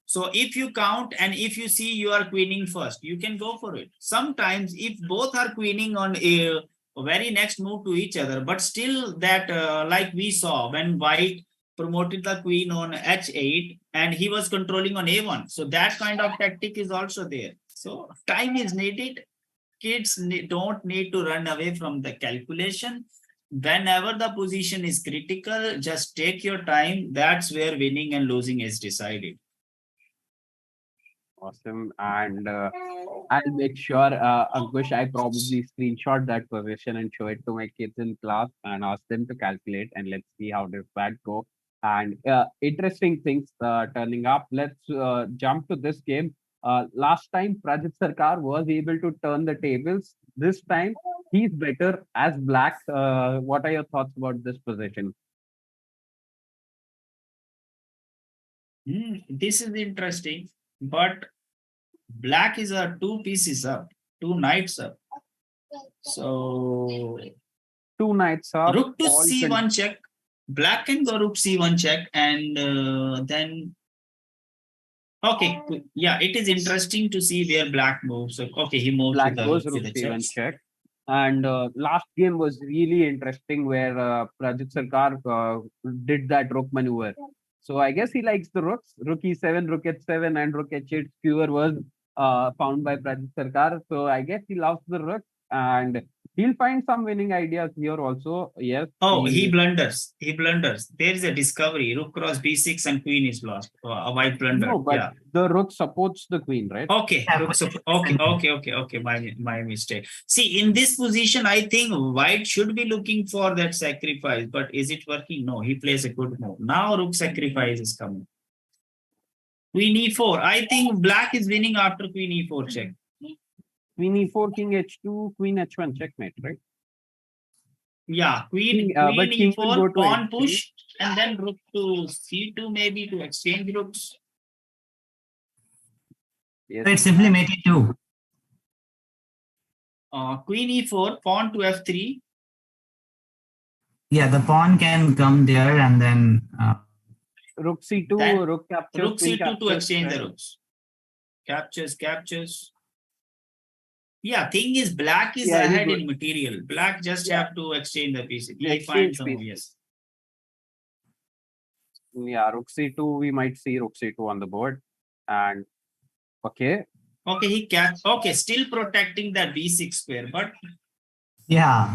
So if you count and if you see you are queening first, you can go for it. Sometimes if both are queening on a very next move to each other, but still that like we saw when white promoted the queen on h8 and he was controlling on a1. So that kind of tactic is also there. So time is needed. Kids don't need to run away from the calculation. Whenever the position is critical, just take your time. That's where winning and losing is decided. awesome. And I'll make sure, Ankush, I probably screenshot that position and show it to my kids in class and ask them to calculate, and let's see how does that go. And interesting things turning up. Let's jump to this game. Last time, Prajit Sarkar was able to turn the tables. This time, he's better as black. What are your thoughts about this position? This is interesting, but black is a two pieces up, two knights up. So Two knights up. rook to all c1 check. Black can go rook c1 check, and then okay, yeah, it is interesting to see where black moves. So, okay, he moves Black with the goes rook rook with the c1 checks. check. And last game was really interesting where Prajit Sarkar did that rook maneuver. So I guess he likes the rooks. Rook e7, rook h7, and rook h8 skewer was found by Prajit Sarkar. So I guess he loves the rook, and he'll find some winning ideas here also. Yes, Oh, he he blunders. He blunders. There is a discovery. Rook cross b6 and queen is lost. A white no, blundered. but Yeah. the rook supports the queen, right? Okay, Yeah, rook okay. My mistake. See, in this position, I think white should be looking for that sacrifice, but is it working? No, he plays a good move. Now rook sacrifice is coming. Queen e4. I think black is winning after queen e4 check. Queen e4, king h2, queen h1 checkmate, right? Yeah, King, queen but king will go e4, to pawn h3. push, and then rook to c2 maybe to exchange rooks. Yes. It's simply mate it too. Queen e4, pawn to f3. Yeah, the pawn can come there, and then Rook c2, Then rook captures, rook queen c2 to captures, exchange the right? rooks. Captures. Yeah, thing is black is Yeah, he ahead good. in material. Black just Yeah. have to exchange the pieces. He Exchange finds some piece. yes. Yeah, rook c2, we might see rook c2 on the board. And okay, Okay, okay, still protecting that b6 square, but yeah,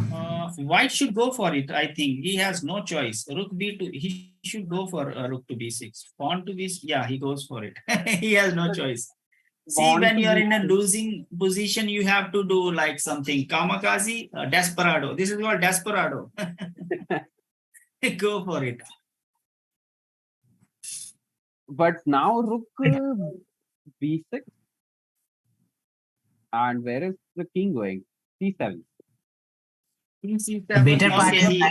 white should go for it. I think he has no choice. Rook b2, he should go for rook to b6. Pawn to b6, yeah, he goes for it. He has no choice. See, pawn when to you are in a b6. losing position, you have to do like something kamikaze, desperado. This is called desperado. Go for it. But now rook b6. And where is the king going? c7. King the c7. better part Okay, is he.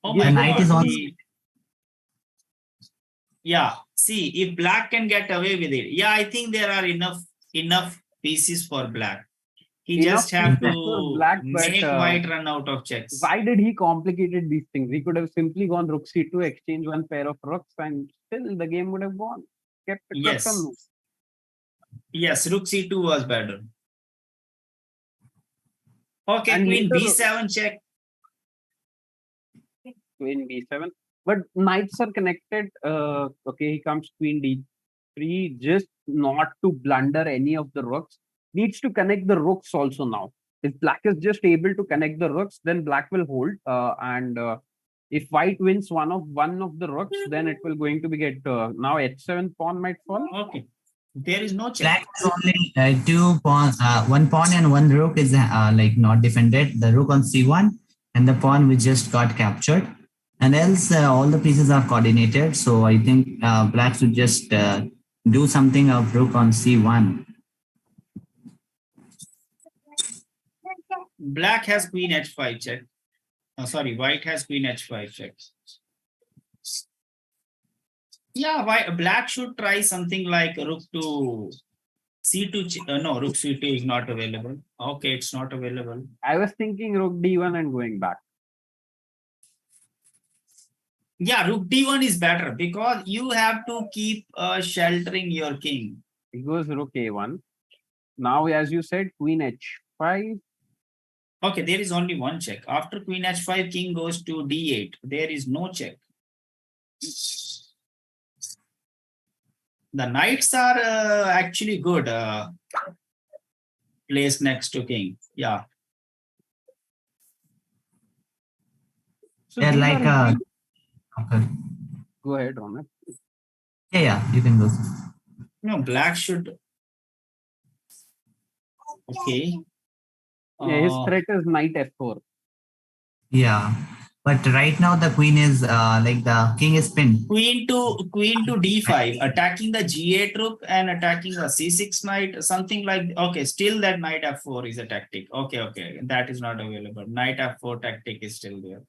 Oh Give my the the knight God. is on. Yeah. See, if black can get away with it. Yeah, I think there are enough pieces for black. He enough just have pieces for to black, but make white run out of checks. why did he complicated these things? He could have simply gone rook c2, exchange one pair of rooks, and still the game would have gone. Kept on Yes. loop. Yes, rook c2 was better. Okay, And queen later, b7 check. queen b7. But knights are connected. Okay, he comes queen d3, just not to blunder any of the rooks. Needs to connect the rooks also now. If black is just able to connect the rooks, then black will hold. And if white wins one of the rooks, then it will going to be get now h7 pawn might fall. Okay, there is no check. Black has only two pawn, one pawn and one rook is like not defended. The rook on c1 and the pawn which just got captured. And else all the pieces are coordinated. So I think black should just do something of rook on c1. Black has queen h5 check. Sorry, white has queen h5 check. Yeah, black should try something like rook to c2. No, rook c2 is not available. Okay, it's not available. I was thinking rook d1 and going back. Yeah, rook d1 is better because you have to keep sheltering your king. It goes rook a1. Now, as you said, queen h5. Okay, there is only one check. After queen h5, king goes to d8. There is no check. The knights are actually good placed next to king. Yeah. So They're these like are okay. Go ahead, Ronak. Yeah, you can go. No, black should. Okay. Yeah, his threat is knight f4. Yeah, but right now the queen is like the king is pinned. Queen to d5, attacking the g8 rook and attacking the c6 knight, something like. Okay, still that knight f4 is a tactic. Okay, that is not available. Knight f4 tactic is still there.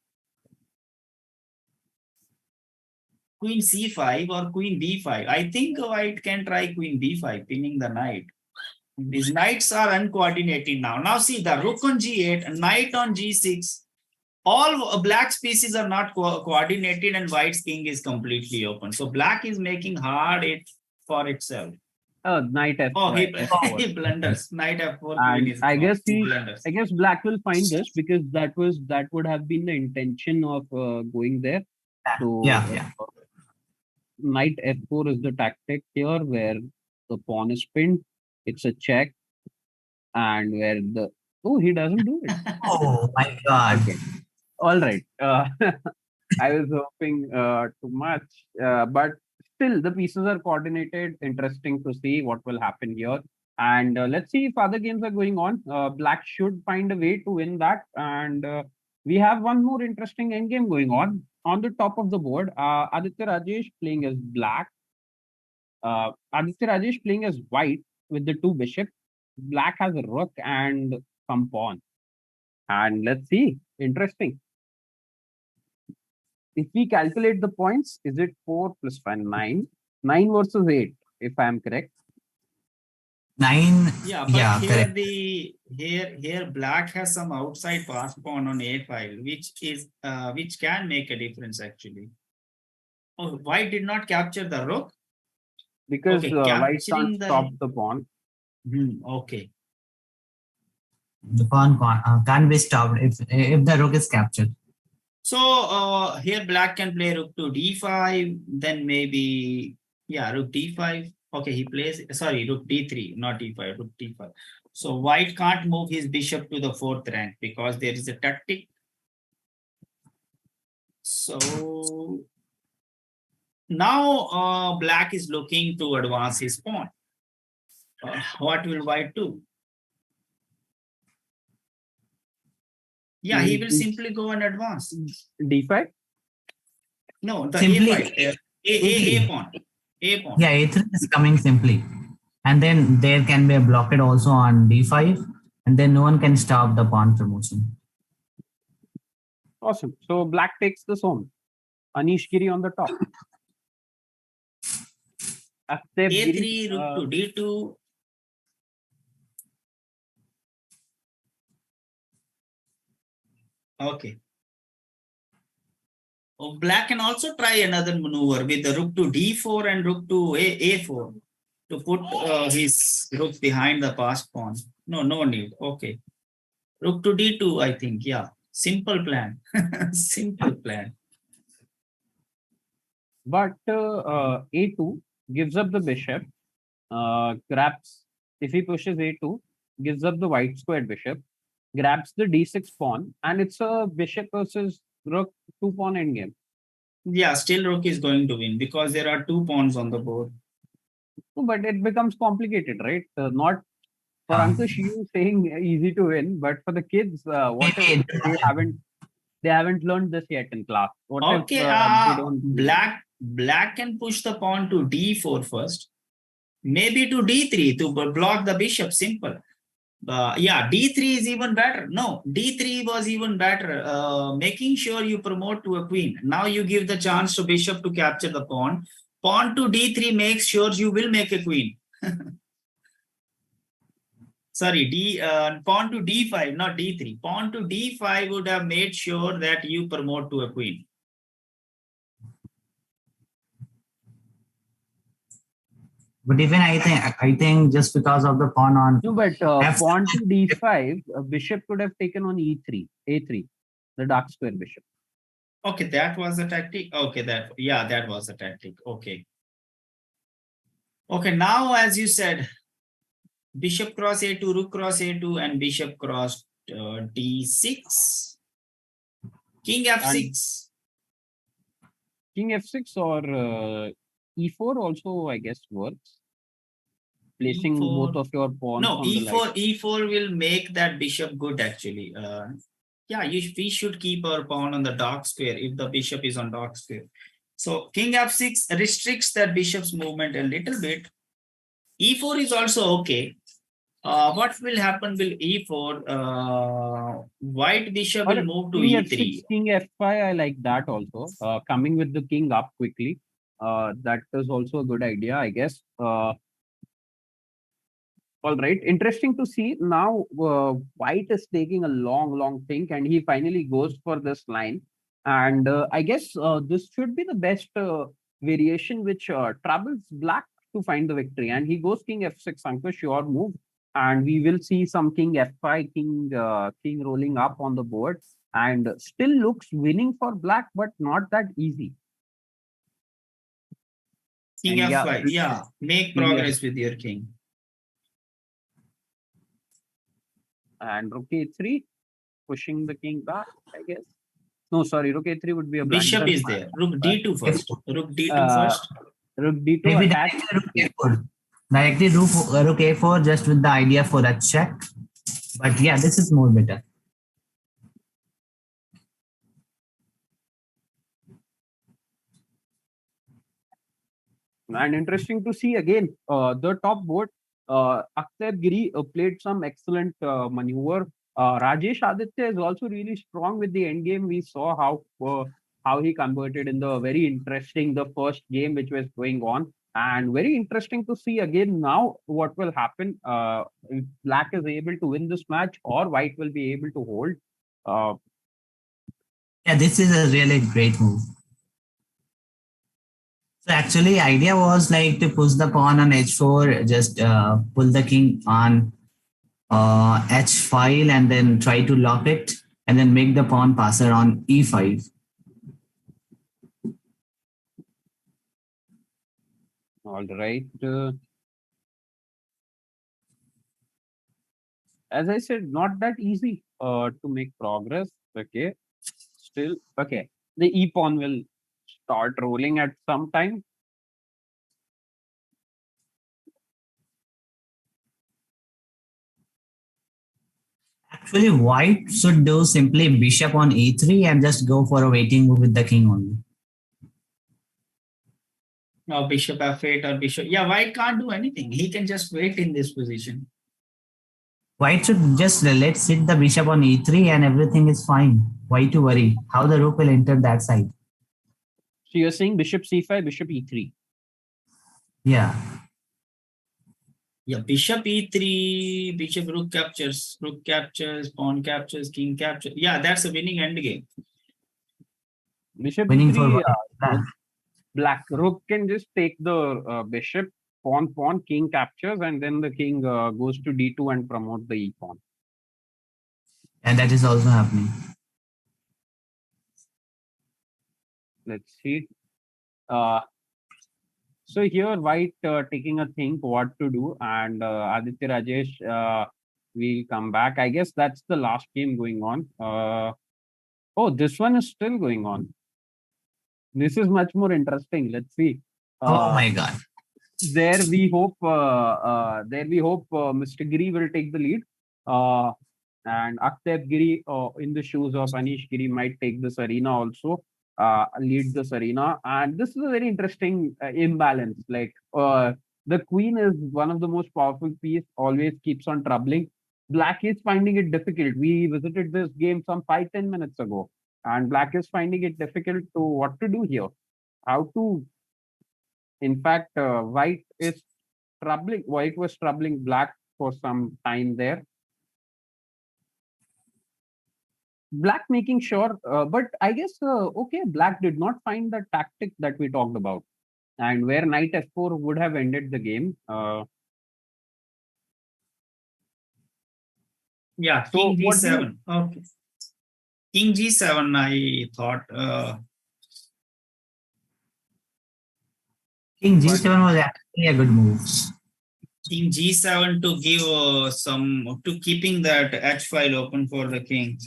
Queen c5 or queen b5. I think white can try queen b5, pinning the knight. These knights are uncoordinated now. Now see the rook on g8, knight on g6. All black pieces are not coordinated and white's king is completely open. So black is making hard it for itself. Oh, knight f4. Oh, f4. he blunders. Knight f4. And Queen is I guess blunders. I guess black will find this because that would have been the intention of going there. So Yeah. Knight f4 is the tactic here, where the pawn is pinned. It's a check, and where he doesn't do it. Oh my God. Okay, all right. I was hoping too much, but still the pieces are coordinated. Interesting to see what will happen here. And let's see if other games are going on. Black should find a way to win that. And we have one more interesting endgame going on. On the top of the board, Aditya Rajesh playing as black. Aditya Rajesh playing as white with the two bishops. Black has a rook and some pawn. And let's see. Interesting. If we calculate the points, is it 4 plus 5, 9? 9 versus 8, if I am correct. 9. Yeah, but yeah, here correct. here black has some outside pass pawn on a file, which can make a difference actually. Oh, white did not capture the rook Because okay, white can't stop the pawn. Okay. The pawn can't be stopped if the rook is captured. So here black can play rook to d5, then maybe rook d5. Okay, he plays rook d3, not d5, rook d5. So white can't move his bishop to the 4th rank because there is a tactic. So now black is looking to advance his pawn. What will white do? Yeah, he will simply go and advance. d5? No, the simply, a5. A pawn. A pawn. Yeah, a3 is coming simply. And then there can be a blockade also on d5. And then no one can stop the pawn promotion. Awesome. So black takes the zone. Anish Giri on the top. A3, rook to d2. Okay. Black can also try another maneuver with the rook to d4 and rook to a4. to put his rook behind the passed pawn. No, no need. Okay. Rook to d2, I think. Yeah. Simple plan. Simple plan. But a2 gives up the bishop, grabs, if he pushes a2, gives up the white squared bishop, grabs the d6 pawn, and it's a bishop versus rook two pawn endgame. Yeah, still rook is going to win because there are 2 pawns on the board. But it becomes complicated, right? Not for Ankush, you saying easy to win, but for the kids, what if they haven't learned this yet in class? What Okay, if they don't? black can push the pawn to d4 first, maybe to d3 to block the bishop. Simple. Yeah, d3 is even better. No, d3 was even better. Making sure you promote to a queen. Now you give the chance to bishop to capture the pawn. Pawn to d3 makes sure you will make a queen. Sorry, pawn to d5, not d3. Pawn to d5 would have made sure that you promote to a queen. But even I think just because of the pawn on No, but pawn to d5, bishop could have taken on e3, a3, the dark square bishop. Okay, that was the tactic. Okay, that was the tactic. Okay. Okay, now as you said, bishop cross a2, rook cross a2, and bishop cross d6. King f6. King f6 or e4 also, I guess, works. Placing E4. both of your pawns No, on e4, the e4 will make that bishop good actually. Yeah, we should keep our pawn on the dark square if the bishop is on dark square. So king f6 restricts that bishop's movement a little bit. E4 is also okay. What will happen will e4, white bishop will move to king e3. f6, king f5, I like that also. Coming with the king up quickly. That is also a good idea, I guess. All right, interesting to see now. White is taking a long think, and he finally goes for this line. And I guess this should be the best variation which troubles black to find the victory. And he goes king f6, Ankush, your move, and we will see some king f5, king rolling up on the board, and still looks winning for black, but not that easy. King And f5, yeah, make progress with your king. And rook a3, pushing the king back, I guess. No, sorry, rook a3 would be a blunder. Bishop is there. Rook d2 first. Rook d2 first. Rook d2 maybe attached. Directly rook a4 just with the idea for a check. But yeah, this is more better. And interesting to see again, the top board, Akhtar Giri played some excellent maneuver. Rajesh Aditya is also really strong with the end game. We saw how he converted in the very interesting, the first game which was going on. And very interesting to see again now what will happen. If black is able to win this match or white will be able to hold. Yeah, this is a really great move. So actually, idea was like to push the pawn on h4, just pull the king on h file, and then try to lock it, and then make the pawn passer on e5. All right. As I said, not that easy to make progress. Okay. Still, okay. The e pawn will start rolling at some time. Actually, white should do simply bishop on e3 and just go for a waiting move with the king only. No, bishop f8 or bishop. Yeah, white can't do anything. He can just wait in this position. White should just let's sit the bishop on e3 and everything is fine. Why to worry? How the rook will enter that side? So you're saying bishop c5, bishop e3. Yeah. Yeah, bishop e3, bishop rook captures, pawn captures, king captures. Yeah, that's a winning endgame. Bishop Winning e3, for black. black rook can just take the bishop pawn, king captures, and then the king goes to d2 and promote the e pawn. And that is also happening. Let's see. So here white taking a think what to do, and Aditya Rajesh will come back. I guess that's the last game going on. Oh, this one is still going on. This is much more interesting. Let's see. Oh my God. There we hope Mr. Giri will take the lead. And Akteb Giri in the shoes of Anish Giri might take this arena also, lead this arena. And this is a very interesting imbalance. Like the queen is one of the most powerful piece, always keeps on troubling. Black is finding it difficult. We visited this game some 5-10 minutes ago, and Black is finding it difficult to what to do here. How to, in fact, White is troubling. White was troubling Black for some time there. Black making sure, but I guess okay, Black did not find the tactic that we talked about, and where knight f4 would have ended the game. Yeah, So king g7. Okay, king g7. I thought. King g7 was actually a good move. King g7 to give some to keeping that h file open for the king.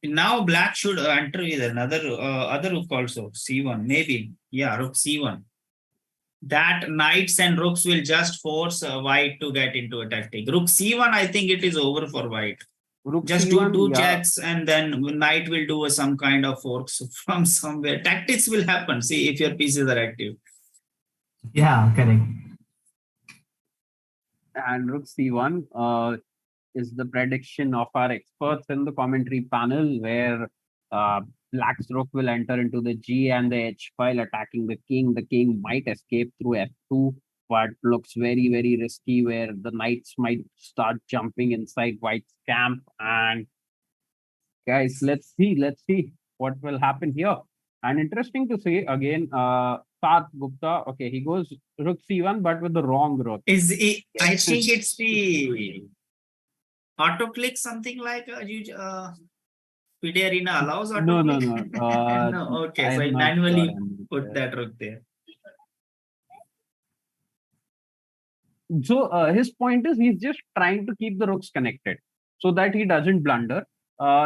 Now black should enter with another other rook also, c1 maybe. Yeah, rook c1. That knights and rooks will just force white to get into a tactic. Rook c1, I think it is over for white. Rook just c1, do two yeah. checks, and then knight will do some kind of forks from somewhere. Tactics will happen. See if your pieces are active. Yeah, correct. And rook c1 is the prediction of our experts in the commentary panel, where Black's rook will enter into the G and the H file, attacking the king. The king might escape through f2, but looks very, very risky, where the knights might start jumping inside White's camp. And guys, let's see what will happen here. And interesting to say again, Sat Gupta, okay, he goes rook c1, but with the wrong rook. I think it's the auto-click, something like FIDE arena allows auto-click? No. No, okay, so I manually put that rook there. So his point is he's just trying to keep the rooks connected so that he doesn't blunder.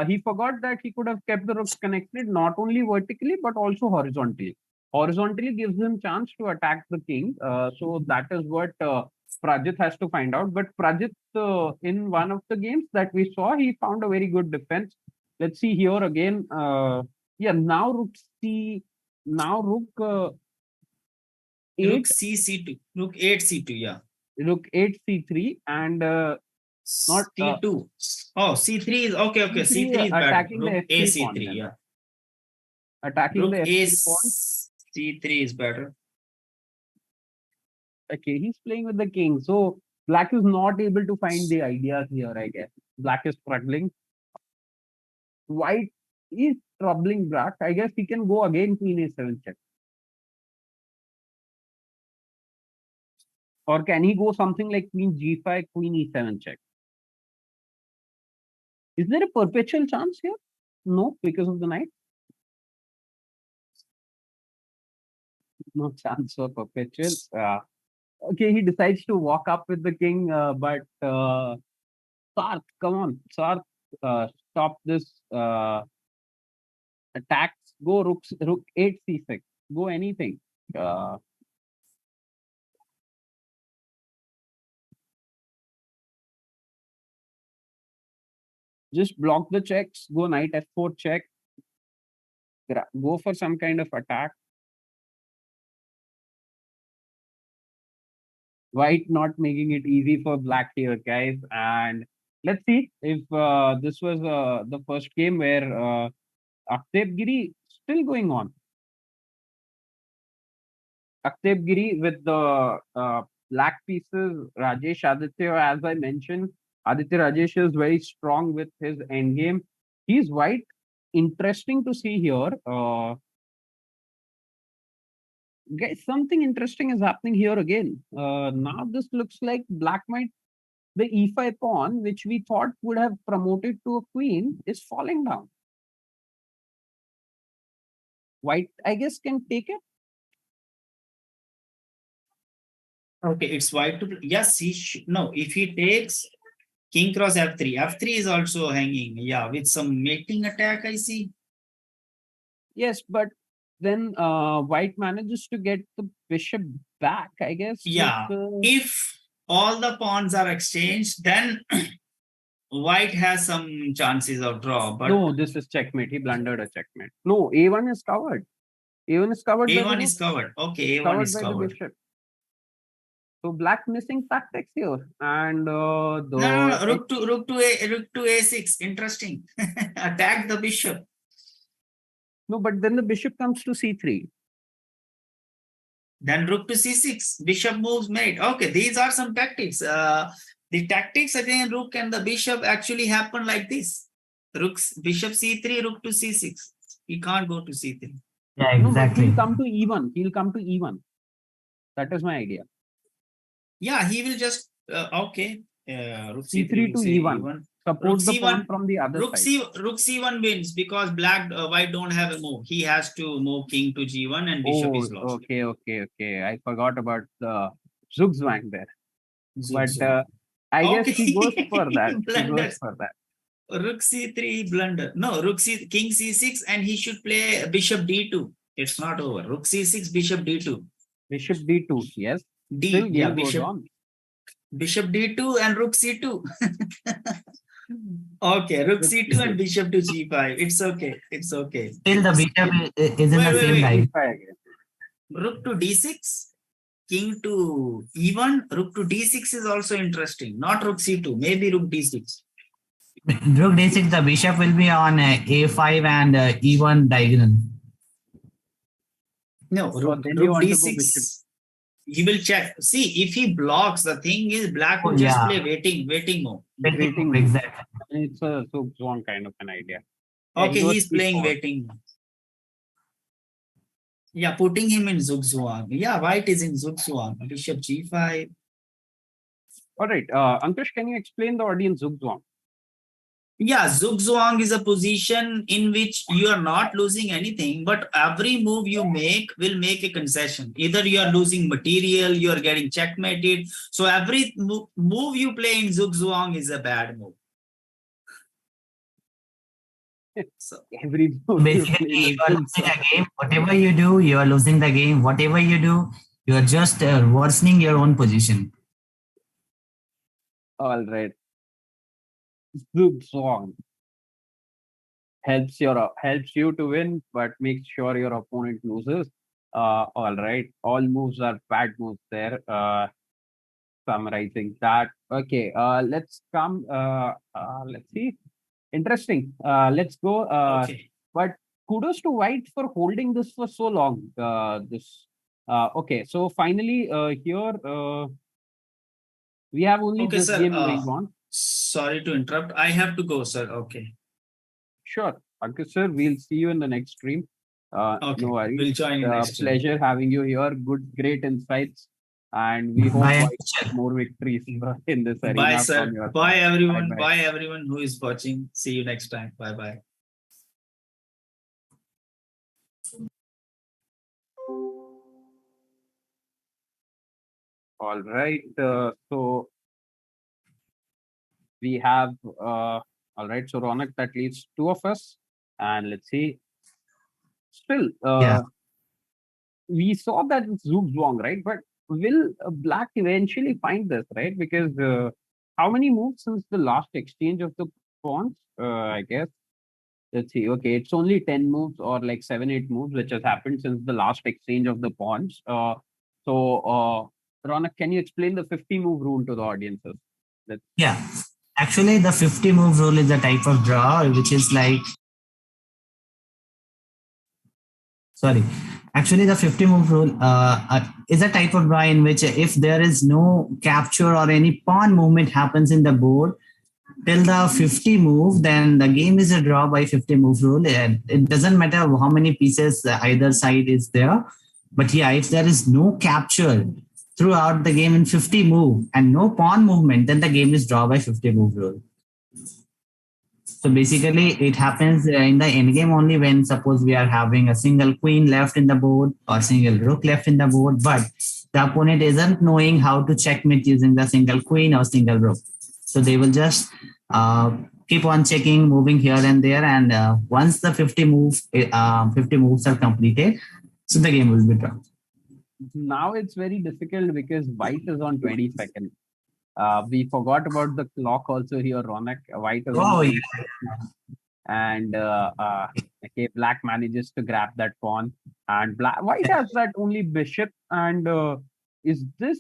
He forgot that he could have kept the rooks connected not only vertically but also horizontally. Horizontally gives him chance to attack the king. So that is what Prajit has to find out. But Prajit, in one of the games that we saw, he found a very good defense. Let's see here again. Yeah, now rook c, now rook. Rook c2, rook 8 c2, yeah. Rook 8 c3 and not c2. Oh, c3 is okay. C3 is attacking better. Rook the a f3 c3, yeah. Attacking rook the a f3 pawn. c3 is better. Okay, he's playing with the king. So Black is not able to find the ideas here, I guess. Black is struggling. White is troubling Black. I guess he can go again queen a7 check. Or can he go something like queen g5, queen e7 check? Is there a perpetual chance here? No, because of the knight. No chance for perpetual. Okay, he decides to walk up with the king, but Sarth, come on, Sarth, stop this attacks. Go rook 8 c6. Go anything. Just block the checks. Go knight f4 check. Go for some kind of attack. White not making it easy for Black here, guys. And let's see if this was the first game where Akteb Giri still going on. Akteb Giri with the black pieces, Rajesh Aditya, as I mentioned, Aditya Rajesh is very strong with his endgame. He's white. Interesting to see here. Guys, something interesting is happening here again. Now this looks like black might, the e5 pawn, which we thought would have promoted to a queen, is falling down. White, I guess, can take it. Okay, it's white to yes. No. If he takes king cross f3, f3 is also hanging. Yeah, with some mating attack. I see. Yes, but then white manages to get the bishop back, I guess. Yeah. If all the pawns are exchanged, then white has some chances of draw. But no, this is checkmate. He blundered a checkmate. No, a1 is covered. A1 is covered. a1 is covered. Okay, a1 is covered. The bishop. So black missing tactics here, and no, rook to a6. Interesting. Attack the bishop. No, but then the bishop comes to c3. Then rook to c6. Bishop moves mate. Okay, these are some tactics. The tactics again, rook and the bishop actually happen like this. Bishop c3, rook to c6. He can't go to c3. Yeah, exactly. No, he'll come to e1. He'll come to e1. That is my idea. Yeah, he will just okay. Rook c3 to e1. Support the pawn from the other side. Rook c1 wins because white don't have a move. He has to move king to g1 and bishop is lost. Okay. I forgot about the Zugzwang there. But I guess he goes for that. Rook c3 blunder. No, king c6 and he should play bishop d2. It's not over. Rook c6, bishop d2. Bishop d2, yes. Bishop d2 and rook c2. Okay, rook c2 and bishop to g5. It's okay. Still the bishop is in the same line. Rook to d6, king to e1. Rook to d6 is also interesting. Not rook c2, maybe rook d6. Rook d6, the bishop will be on a5 and e1 diagonal. No, rook d6. He will check. See, if he blocks, the thing is black will just play waiting mode. Exactly. It's a Zugzwang kind of an idea. Okay, he's playing waiting mode. Yeah, putting him in Zugzwang. Yeah, white is in Zugzwang. Bishop g5. All right. Ankush, can you explain the audience Zugzwang? Yeah, Zugzwang is a position in which you are not losing anything, but every move you make will make a concession. Either you are losing material, you are getting checkmated. So every move you play in Zugzwang is a bad move. So every move basically, you are losing a game. Whatever you do, you are losing the game. Whatever you do, you are just worsening your own position. All right. Zugzwang helps you to win, but makes sure your opponent loses. All right, all moves are bad moves there. Summarizing that. Okay, let's see. Interesting. Let's go. Okay. But kudos to white for holding this for so long. Okay, so finally here we have only this game going on. Sorry to interrupt. I have to go, sir. Okay. Sure. Okay, sir. We'll see you in the next stream. Okay. No worries. We'll join you next stream. Pleasure having you here. Great insights. And we hope more victories in this arena. Bye, sir. Bye, everyone. Bye, everyone who is watching. See you next time. Bye-bye. All right. So we have all right. So Ronak, that leaves two of us, and let's see. Still, we saw that it's Zugzwang, right? But will black eventually find this, right? Because how many moves since the last exchange of the pawns? I guess. Let's see. Okay, it's only 10 moves or like 7-8 moves which has happened since the last exchange of the pawns. So Ronak, can you explain the 50 move rule to the audiences? Yeah, actually the 50 move rule is a type of draw which is like, sorry, actually the 50 move rule is a type of draw in which if there is no capture or any pawn movement happens in the board till the 50 move, then the game is a draw by 50 move rule, and it doesn't matter how many pieces either side is there. But yeah, if there is no capture throughout the game in 50 move and no pawn movement, then the game is draw by 50 move rule. So basically, it happens in the end game only when suppose we are having a single queen left in the board or single rook left in the board, but the opponent isn't knowing how to checkmate using the single queen or single rook. So they will just keep on checking, moving here and there, and once the 50 moves are completed, so the game will be drawn. Now it's very difficult because white is on 22nd. We forgot about the clock also here, Ronak. White is on Oh, 22nd. And okay, black manages to grab that pawn, and white has that only bishop. And is this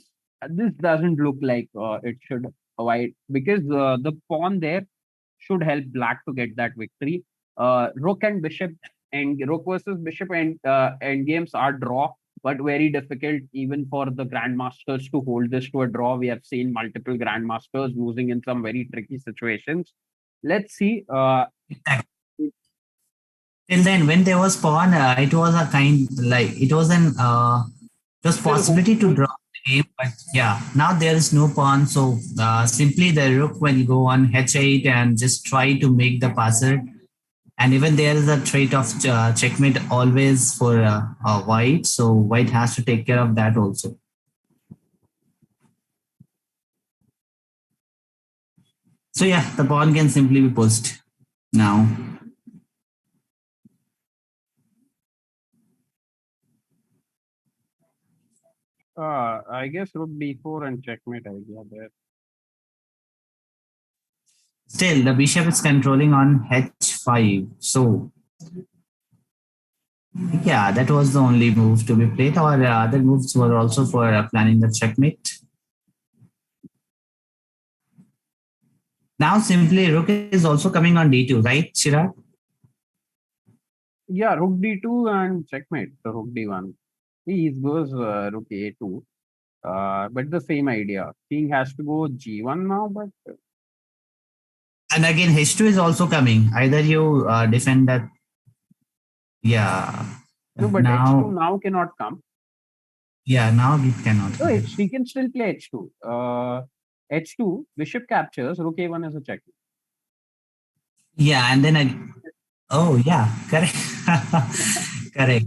doesn't look like it should white, because the pawn there should help black to get that victory. Rook and bishop, and rook versus bishop and games are draw, but very difficult even for the grandmasters to hold this to a draw. We have seen multiple grandmasters losing in some very tricky situations. Let's see. Till then, when there was pawn, it was a kind like it was an it was possibility to draw the game, but yeah, now there is no pawn, so simply the rook will go on h8 and just try to make the passer. And even there is a trait of checkmate always for white, so white has to take care of that also. So yeah, the pawn can simply be pushed now. I guess rook d4 and checkmate idea there. Still, the bishop is controlling on h5. So yeah, that was the only move to be played, or other moves were also for planning the checkmate. Now simply rook is also coming on d2, right, Chirag? Yeah, rook d2 and checkmate. So rook d1. He goes rook a2. But the same idea. King has to go g1 now, but And again, h2 is also coming. Either you defend that. Yeah. no, but h2 now cannot come. Yeah, now it cannot. No, he can still play h2. H2, bishop captures, rook a1 is a check. Yeah, and then oh yeah, correct. correct.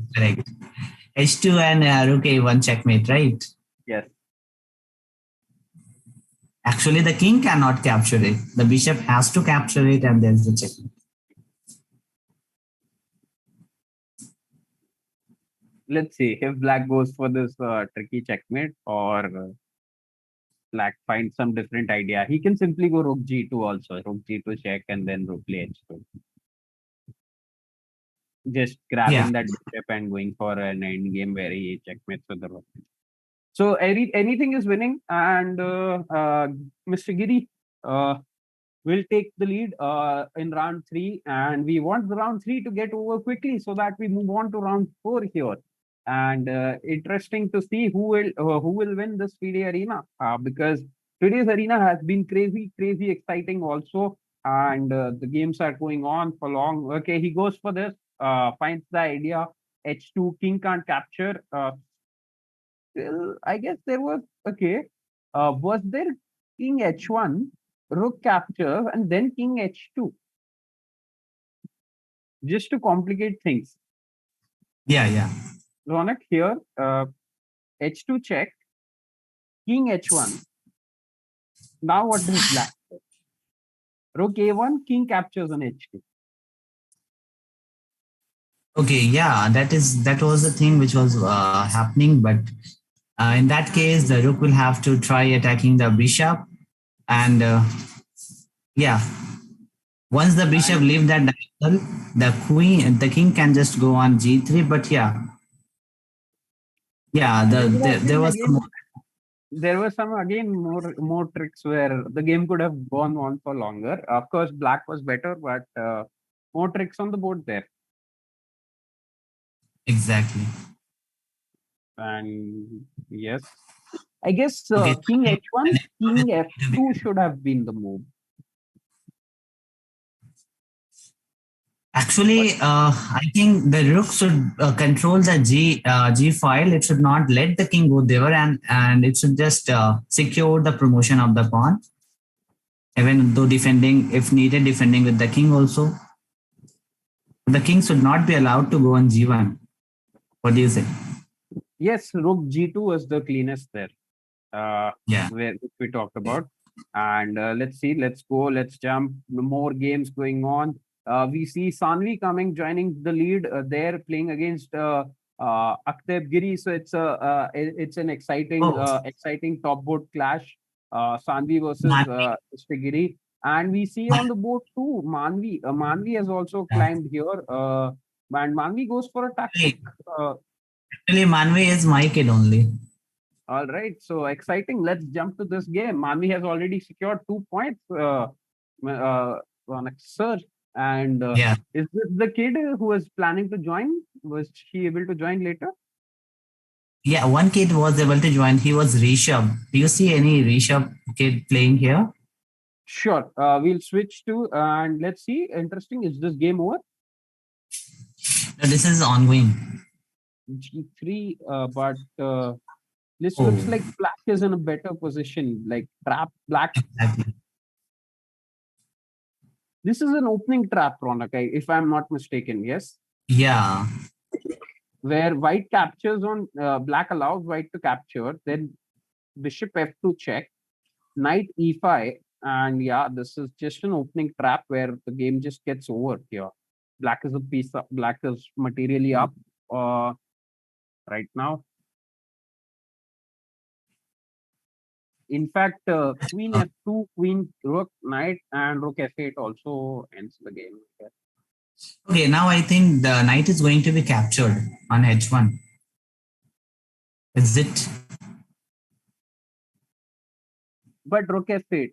H2 and rook a1 checkmate, right? Yes. Actually, the king cannot capture it. The bishop has to capture it, and there's the checkmate. Let's see if black goes for this tricky checkmate, or black finds some different idea. He can simply go rook g2 also. Rook g2 check and then rook play h2. Just grabbing that bishop and going for an end game where he checkmates with the rook. So anything is winning, and Mr. Giri will take the lead in round 3, and we want the round 3 to get over quickly so that we move on to round 4 here. And interesting to see who will win this FIDE arena, because today's arena has been crazy exciting also, and the games are going on for long. Okay, he goes for this, finds the idea, h2, king can't capture. Still, I guess there was, okay, was there king h1, rook captures, and then king h2, just to complicate things. Yeah. Ronak, here, h2 check, king h1. Now what does black do? Rook a1, king captures on h2. Okay, yeah, that was the thing which was happening, but in that case, the rook will have to try attacking the bishop, and yeah, once the bishop leaves that diagonal, the king can just go on g3. But yeah, there was again, there were some again more tricks where the game could have gone on for longer. Of course, black was better, but more tricks on the board there. Exactly. And yes, I guess king h1, king f2 should have been the move. Actually, I think the rook should control the G file. It should not let the king go there, and it should just secure the promotion of the pawn, even though defending, if needed, defending with the king also. The king should not be allowed to go on G1. What do you say? Yes, rook G2 is the cleanest there. Yeah. Which we talked about. And let's see, let's go, let's jump. More games going on. We see Sanvi coming, joining the lead. They're playing against Akteb Giri, so it's an exciting Oh, exciting top board clash. Sanvi versus Manvi. Giri, and we see on the board too Manvi. Manvi has also climbed here, and Manvi goes for a tactic. Uh, Actually, Manvi is my kid only. All right, so exciting. Let's jump to this game. Manvi has already secured 2 points on a search. And Yeah. is this the kid who was planning to join? Was she able to join later? Yeah, one kid was able to join. He was Rishabh. Do you see any Rishabh kid playing here? Sure. We'll switch to and let's see. Interesting. Is this game over? No, this is ongoing. G3, but this Oh, looks like black is in a better position. Like trap black. exactly. This is an opening trap, Ronak, if I'm not mistaken. Yes. Yeah. Where white captures on black allows white to capture, then bishop f2 check, knight e5, and yeah, this is just an opening trap where the game just gets over here. Black is a piece of black is materially up right now. In fact, queen f2, queen rook, knight, and rook f8 also ends the game here. Okay, now I think the knight is going to be captured on h1. Is it? But rook f8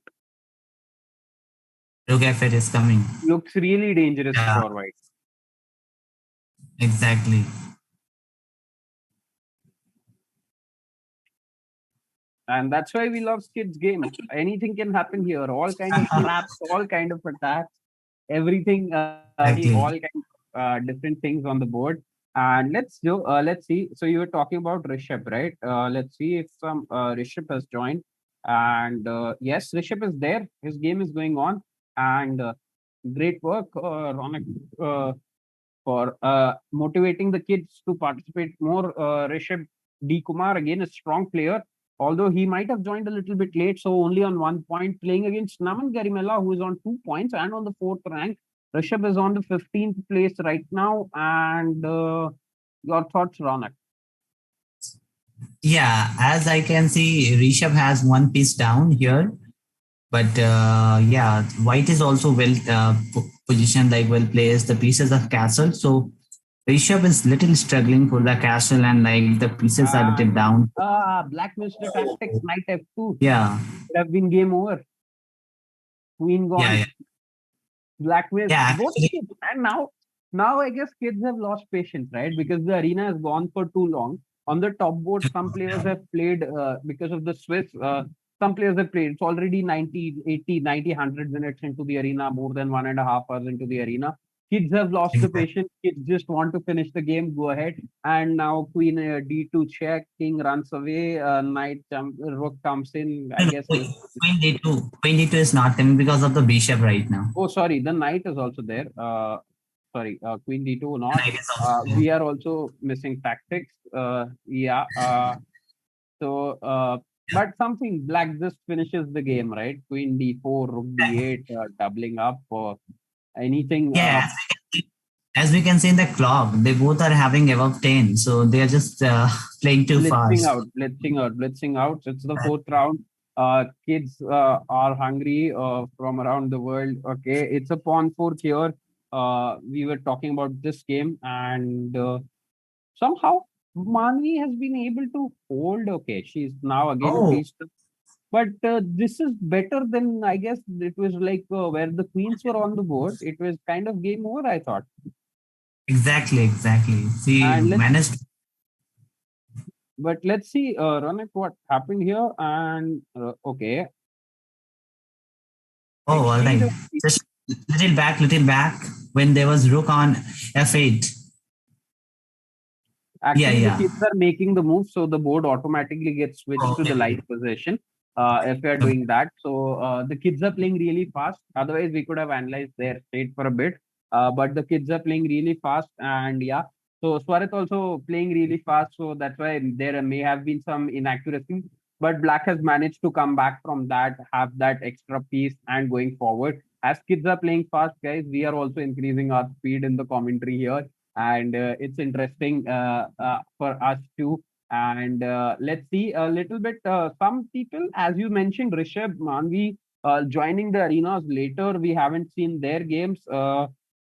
Rook f8 is coming. looks really dangerous Yeah, for white. exactly. And that's why we love Skid's game. Anything can happen here. All kind of traps, all kind of attacks, everything. Exactly. All kind of different things on the board. And let's do. Let's see. So you were talking about Rishabh, right? Let's see if some Rishabh has joined. And yes, Rishabh is there. His game is going on. And great work, Ronak, for motivating the kids to participate more. Rishabh D. Kumar, again, a strong player, although he might have joined a little bit late, so only on 1 point, playing against Naman Garimella, who is on 2 points and on the fourth rank. Rishabh is on the 15th place right now. And your thoughts, Ronak? Yeah, as I can see, Rishabh has one piece down here. But yeah, white is also well positioned, like well placed, the pieces of castle. So Rishabh is little struggling for the castle, and like the pieces are little And down. Black missed the tactics, knight f2. Yeah, Would have been game over. Queen yeah, gone. yeah. Black missed Yeah, both actually, kids. And now I guess kids have lost patience, right? Because the arena has gone for too long. On the top board, some players have played because of the Swiss. Some players have played. It's already 90, 80, 90, 100 minutes into the arena, more than 1.5 hours into the arena. Kids have lost the exactly. patience. Kids just want to finish the game, go ahead. And now Queen D2 check, King runs away, Rook comes in. I No, no, guess. Queen D2 is not coming because of the bishop right now. Oh, sorry, the knight is also there. Sorry, queen d2 The not. knight is also there. We are also missing tactics. Yeah. So, but something black just finishes the game, right? Queen d4, rook d8, doubling up or anything. Yeah, as we can see in the clock, they both are having above 10. So they are just playing too Blitzing fast. out, blitzing out, blitzing out. So it's the fourth round. Kids are hungry from around the world. Okay, it's a pawn fourth here. We were talking about this game, and somehow Manvi has been able to hold. Okay, she's now again Oh, pieced. But this is better than I guess it was like where the queens were on the board. It was kind of game over, I thought. exactly, exactly. She And managed. let's see, Ronak, what happened here. And okay, Oh, all exchange right. of Just little back, little back. when there was rook on f8. Actually, the Yeah. kids are making the move, so the board automatically gets switched to the light position. If we are doing that, so the kids are playing really fast. Otherwise, we could have analyzed their state for a bit. But the kids are playing really fast, and yeah. So Swarit also playing really fast, so that's why there may have been some inaccuracy. But Black has managed to come back from that, have that extra piece, and going forward. As kids are playing fast, guys, we are also increasing our speed in the commentary here, and it's interesting for us too. And let's see a little bit. Some people, as you mentioned, Rishabh, Manvi, joining the arenas later. We haven't seen their games.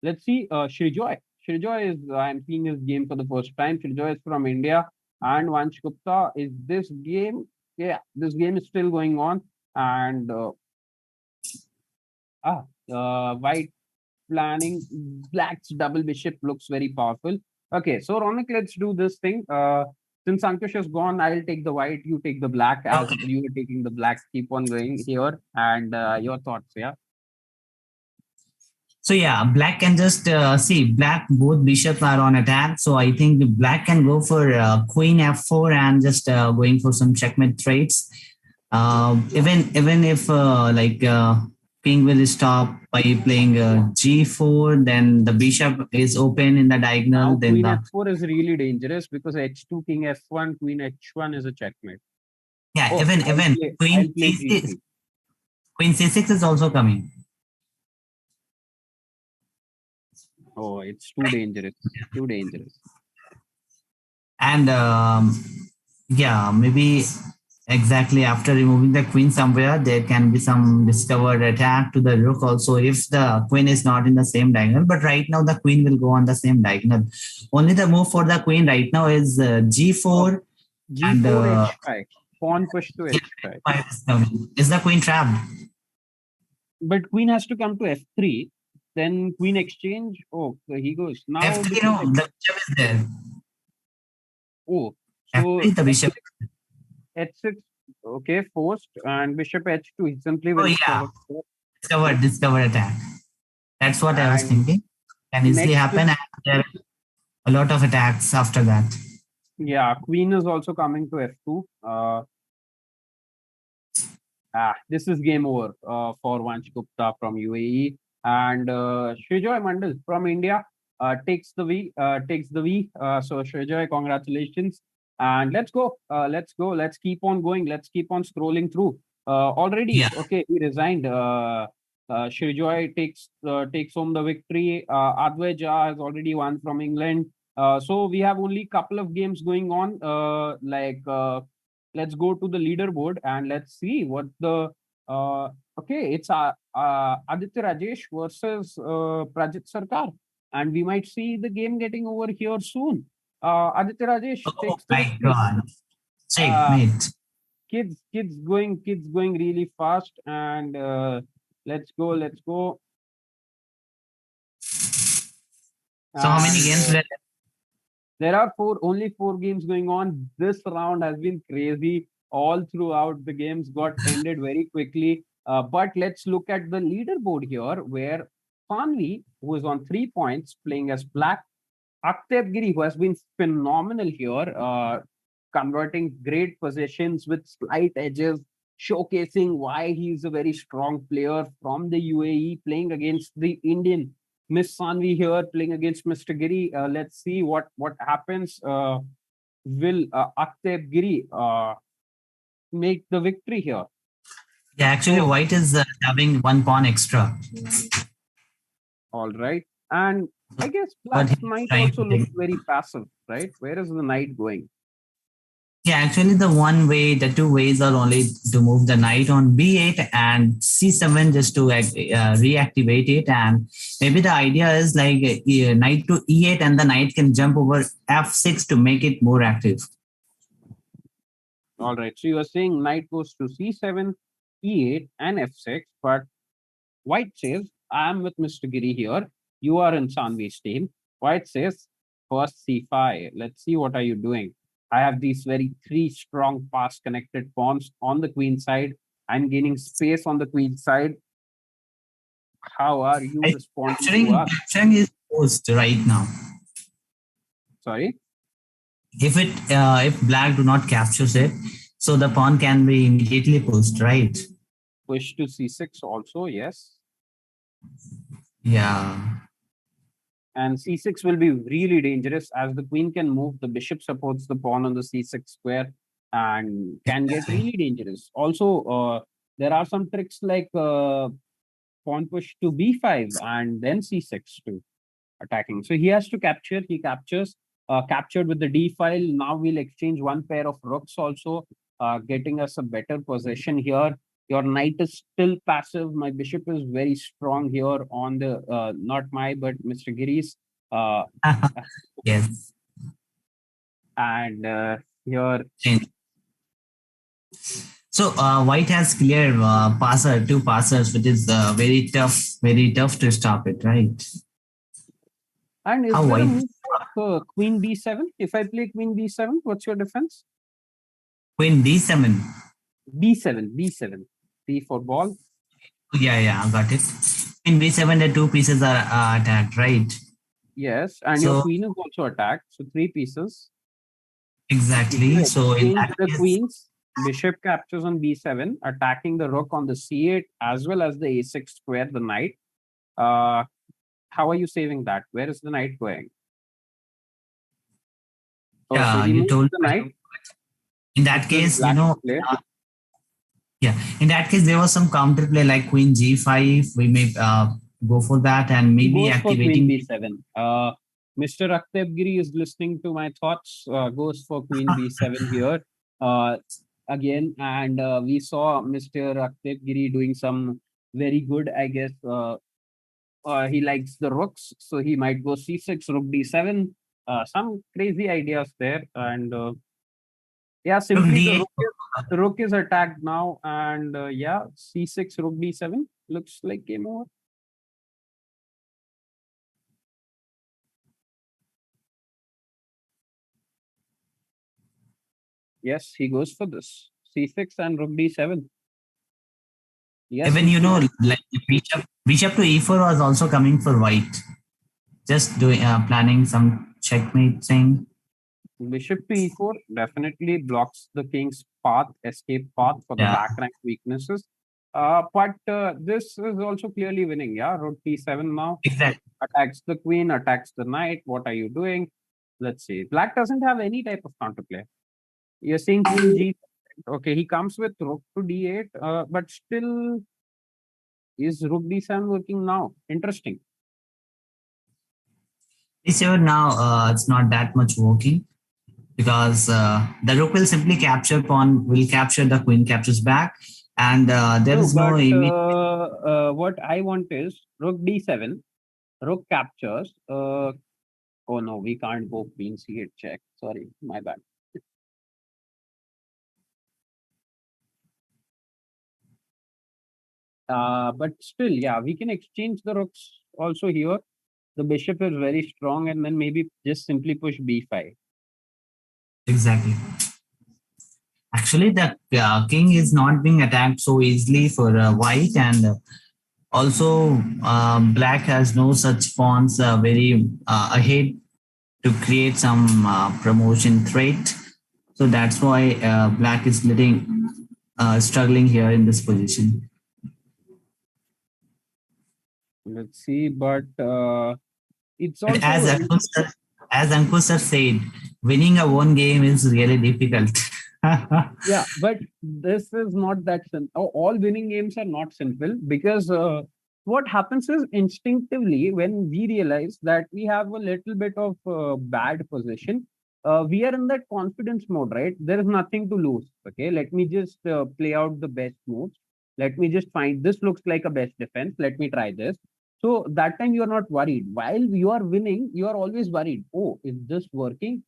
Let's see. Shrijoy. Shrijoy is. I'm seeing his game for the first time. Shrijoy is from India, and Vansh Gupta is this game. Yeah, this game is still going on, and White planning Black's double bishop looks very powerful. Okay, so Ronak, let's do this thing. Since Ankush is gone, I'll take the white, you take the black, as Okay. you were taking the black. Keep on going here, and your thoughts, yeah. So yeah, black can just see black both bishops are on attack. So I think black can go for queen f4 and just going for some checkmate trades. Even if king will stop by playing g4, then the bishop is open in the diagonal. Now Then queen the f4 is really dangerous because h2, king f1, queen h1 is a checkmate. yeah, Oh, even I'll queen play c6, g3. queen c6 is also coming. Oh, it's too dangerous. Too dangerous. And yeah, maybe exactly after removing the queen somewhere, there can be some discovered attack to the rook also if the queen is not in the same diagonal. But right now, the queen will go on the same diagonal. Only the move for the queen right now is Oh, g4 and g4 h5. Pawn push to h5. yeah, is coming. Is the queen trapped? But queen has to come to f3, then queen exchange. Oh, so he goes. Now f3, bishop no, the bishop is there. oh, so f3, the bishop. h6, okay, forced, and bishop h2. He simply Oh went yeah, for okay. discovered attack. That's what I was And thinking. Can easily next happen, is and there are a lot of attacks after that. yeah, queen is also coming to f2. This is game over for Vansh Gupta from UAE, and Srijoy Mandal from India takes the V. Takes the V. So Srijoy, congratulations, and let's go. Let's go. Let's keep on going. Let's keep on scrolling through. Already, Yeah. okay, he resigned. Srijoy takes home the victory. Advay Jha has already won from England. So we have only couple of games going on. Let's go to the leaderboard and let's see what the okay, it's Aditya Rajesh versus Prajit Sarkar, and we might see the game getting over here soon. Aditya Rajesh Oh takes the my victory. God. uh, Checkmate. kids going really fast, and let's go. So how many And games left? there are only four games going on. This round has been crazy all throughout. The games got ended very quickly. But let's look at the leaderboard here, where Fanvi, who is on 3 points, playing as black, Akteb Giri, who has been phenomenal here, converting great positions with slight edges, showcasing why he's a very strong player from the UAE, playing against the Indian Miss Sanvi here, playing against Mr. Giri. Let's see what happens. Will Akteb Giri make the victory here? Yeah, actually, So, white is having one pawn extra. all right. And I guess What Black's he's knight trying also to looks take. very passive, right? Where is the knight going? Yeah, actually, the one way, the two ways are only to move the knight on b8 and c7 just to reactivate it. And maybe the idea is like knight to e8 and the knight can jump over f6 to make it more active. All right. So you are saying knight goes to c7, e8, and f6, but White says, I am with Mr. Giri here. You are in Sanvi's team. White says, first c5. Let's see what are you doing. I have these very three strong pass connected pawns on the queen side. I'm gaining space on the queen side. How are you Like, responding to capturing us? capturing is post right now. Sorry. If black do not captures it, so the pawn can be immediately pushed, right? Push to c6 also, yes. Yeah. And c6 will be really dangerous as the queen can move. The bishop supports the pawn on the c6 square and can get Exactly. really dangerous. Also, there are some tricks like pawn push to b5 and then c6 to attacking. So he has to capture. He captures. Captured with the d file. Now we'll exchange one pair of rooks also, getting us a better possession here. Your knight is still passive. My bishop is very strong here on the not my but Mr. Giri's. Uh, Yes. and here Change. So white has clear two passers, which is very tough to stop it, right? and is How there a white move like queen b7? If I play queen b7, what's your defense? queen d7. B7, b for ball. Yeah, got it. In b7, the two pieces are attacked, right? Yes, and your So queen is also attacked. So three pieces. If you exactly. So in exchange that the case, queens, bishop captures on b7, attacking the rook on the c8 as well as the a6 square, the knight. Uh, how are you saving that? Where is the knight going? Oh, so yeah, he you moves told. the knight. In This that is case, black play. yeah. In that case, there was some counterplay like queen g5. We may go for that and He maybe goes for queen activating. b7. Mr. Aktebgiri is listening to my thoughts. Goes for queen b7 here. Uh, again, and we saw Mr. Aktebgiri doing some very good, I guess. He likes the rooks, so he might go c6, rook d7. Some crazy ideas there, and yeah, Rook simply d8. the rook is attacked now, and yeah, c6, rook d7 looks like game over. Yes, he goes for this c6 and rook d7. Yes, Even he plays like bishop to e4 was also coming for white. Just doing planning some checkmate thing. bishop to e4 definitely blocks the king's path, escape path for the Yeah, back rank weaknesses. But this is also clearly winning. Yeah, rook d7 now exactly. attacks the queen, attacks the knight. What are you doing? Let's see. Black doesn't have any type of counterplay. You're seeing queen g. Okay, he comes with rook to d8, but still is rook d7 working now? Interesting. E7 now it's not that much working because the rook will simply capture pawn, will capture the queen captures back, and there No, is no but immediate. what I want is rook d7, rook captures. Oh no, we can't go queen c8 check. Sorry, my bad. But still, yeah, we can exchange the rooks also here. The bishop is very strong, and then maybe just simply push b5. Exactly. Actually, the king is not being attacked so easily for white, and also black has no such pawns very ahead to create some promotion threat. So that's why black is struggling here in this position. Let's see, but it's But also As Ankush sir said, winning a one game is really difficult. yeah, but this is not that simple. All winning games are not simple because what happens is instinctively when we realize that we have a little bit of bad position, we are in that confidence mode, right? There is nothing to lose. Okay, let me just play out the best moves. Let me just find this looks like a best defense. Let me try this. So that time you are not worried. While you are winning, you are always worried. Oh, is this working?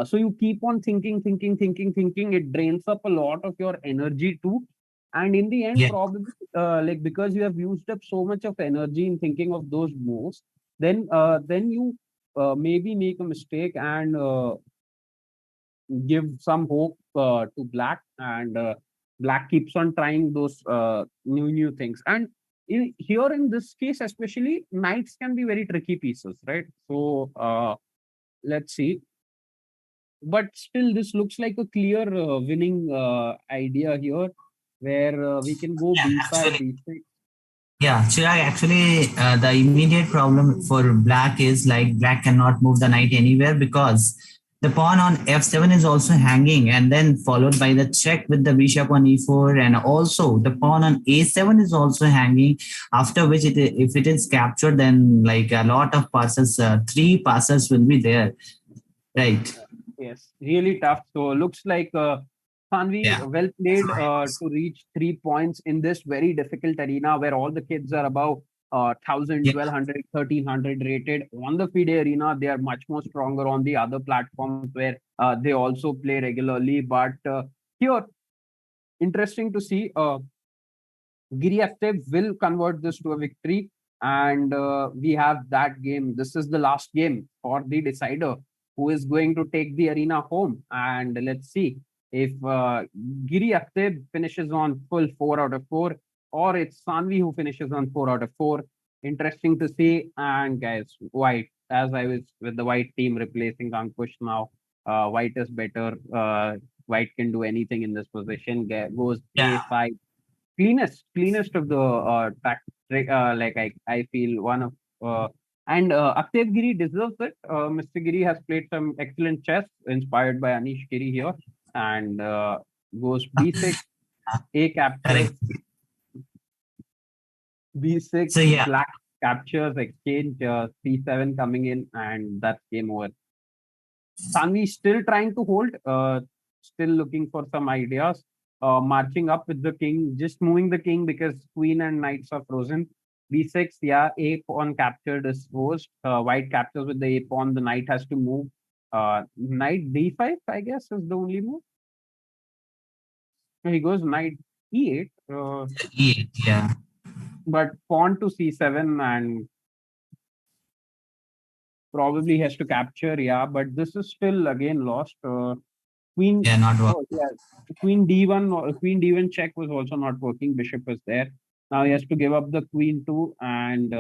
So you keep on thinking. It drains up a lot of your energy too. And in the end, Yeah, probably like because you have used up so much of energy in thinking of those moves, then you maybe make a mistake and give some hope to black, and black keeps on trying those new things. And here in this case, especially knights can be very tricky pieces, right? So let's see. But still, this looks like a clear winning idea here, where we can go b5, Actually, b6. yeah, Chirag, actually, the immediate problem for black is like black cannot move the knight anywhere because the pawn on f7 is also hanging, and then followed by the check with the bishop on e4, and also the pawn on a7 is also hanging. After which, if it is captured, then like a lot of passes, three passes will be there, right? Yes, really tough. So looks like Sanvi, Yeah. well played to reach 3 points in this very difficult arena where all the kids are above 1000, Yeah. 1200, 1300 rated. On the FIDE arena, they are much more stronger on the other platforms where they also play regularly. But here, interesting to see. Giri Akhtar will convert this to a victory. And we have that game. This is the last game for the decider who is going to take the arena home. And let's see if Giri Akhtar finishes on full 4 out of 4, or it's Sanvi who finishes on 4 out of 4. Interesting to see. And guys, white, as I was with the white team replacing Ankush now, white is better. White can do anything in this position. Goes Yeah. a5, cleanest of the like I feel one of and Akshay Giri deserves it. Mr. Giri has played some excellent chess inspired by Anish Giri here, and goes b6, a captures, Correct. b6, So yeah, black captures, exchange, c7 coming in, and that's game over. Tanvi still trying to hold, still looking for some ideas. Marching up with the king, just moving the king because queen and knights are frozen. B6, yeah, a pawn captured is forced. White captures with the a pawn, the knight has to move. Knight d5, I guess, is the only move. So he goes knight e8, yeah, but pawn to c7 and probably has to capture, yeah, but this is still again lost. Queen, yeah, not work. oh yeah, Queen D1 check was also not working. Bishop was there. Now he has to give up the queen too and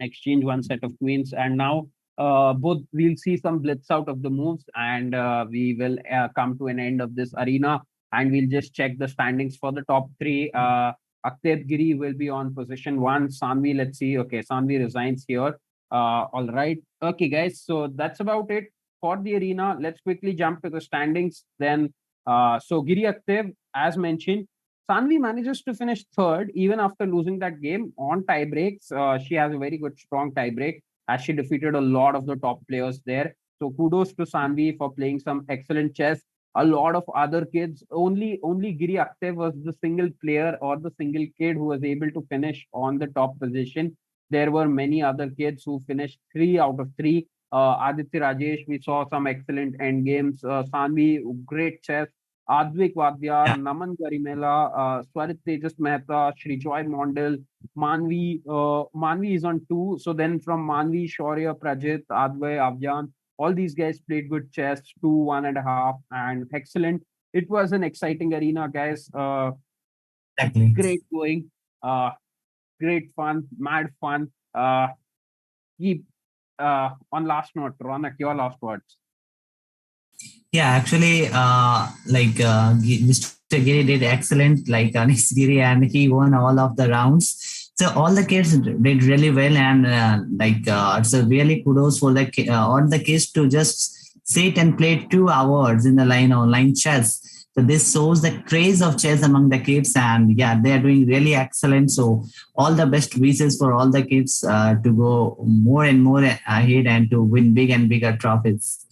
exchange one set of queens. And now both we'll see some blitz out of the moves, and we will come to an end of this arena. And we'll just check the standings for the top three. Akteb Giri will be on position one. Sanvi, let's see. Okay, Sanvi resigns here. All right. Okay, guys. So that's about it for the arena. Let's quickly jump to the standings. Then, so Giri Akteb, as mentioned, Sanvi manages to finish third even after losing that game on tie breaks. She has a very good, strong tie break as she defeated a lot of the top players there. So kudos to Sanvi for playing some excellent chess. A lot of other kids, only Giri Akhtar was the single player or the single kid who was able to finish on the top position. There were many other kids who finished 3 out of 3. Aditya Rajesh, we saw some excellent end games. Sanvi, great chess. Advik Vadyar, Yeah, Naman Garimela, Swarit Tejas Mehta, Shri Joy Mondal, Manvi is on 2. So then from Manvi, Shaurya, Prajit, Advay, Avjan, all these guys played good chess, 2, 1.5, and excellent. It was an exciting arena, guys. exactly. Great going, uh, great fun, mad fun. Keep on last note, Ronak, your last words. Yeah, actually, Mr. Giri did excellent, like Anish Giri, and he won all of the rounds. So all the kids did really well, and it's a really kudos for all the kids to just sit and play 2 hours in the line online chess. So this shows the craze of chess among the kids, and yeah, they are doing really excellent. So all the best wishes for all the kids to go more and more ahead and to win big and bigger trophies.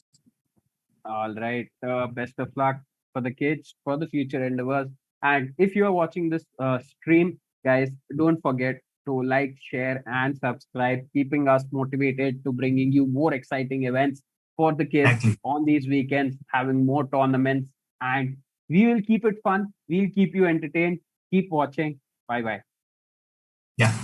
All right. Best of luck for the kids, for the future endeavors. And if you are watching this stream, guys, don't forget to like, share, and subscribe, keeping us motivated to bringing you more exciting events for the kids Exactly. on these weekends, having more tournaments. And we will keep it fun. We'll keep you entertained. Keep watching. Bye bye. Yeah.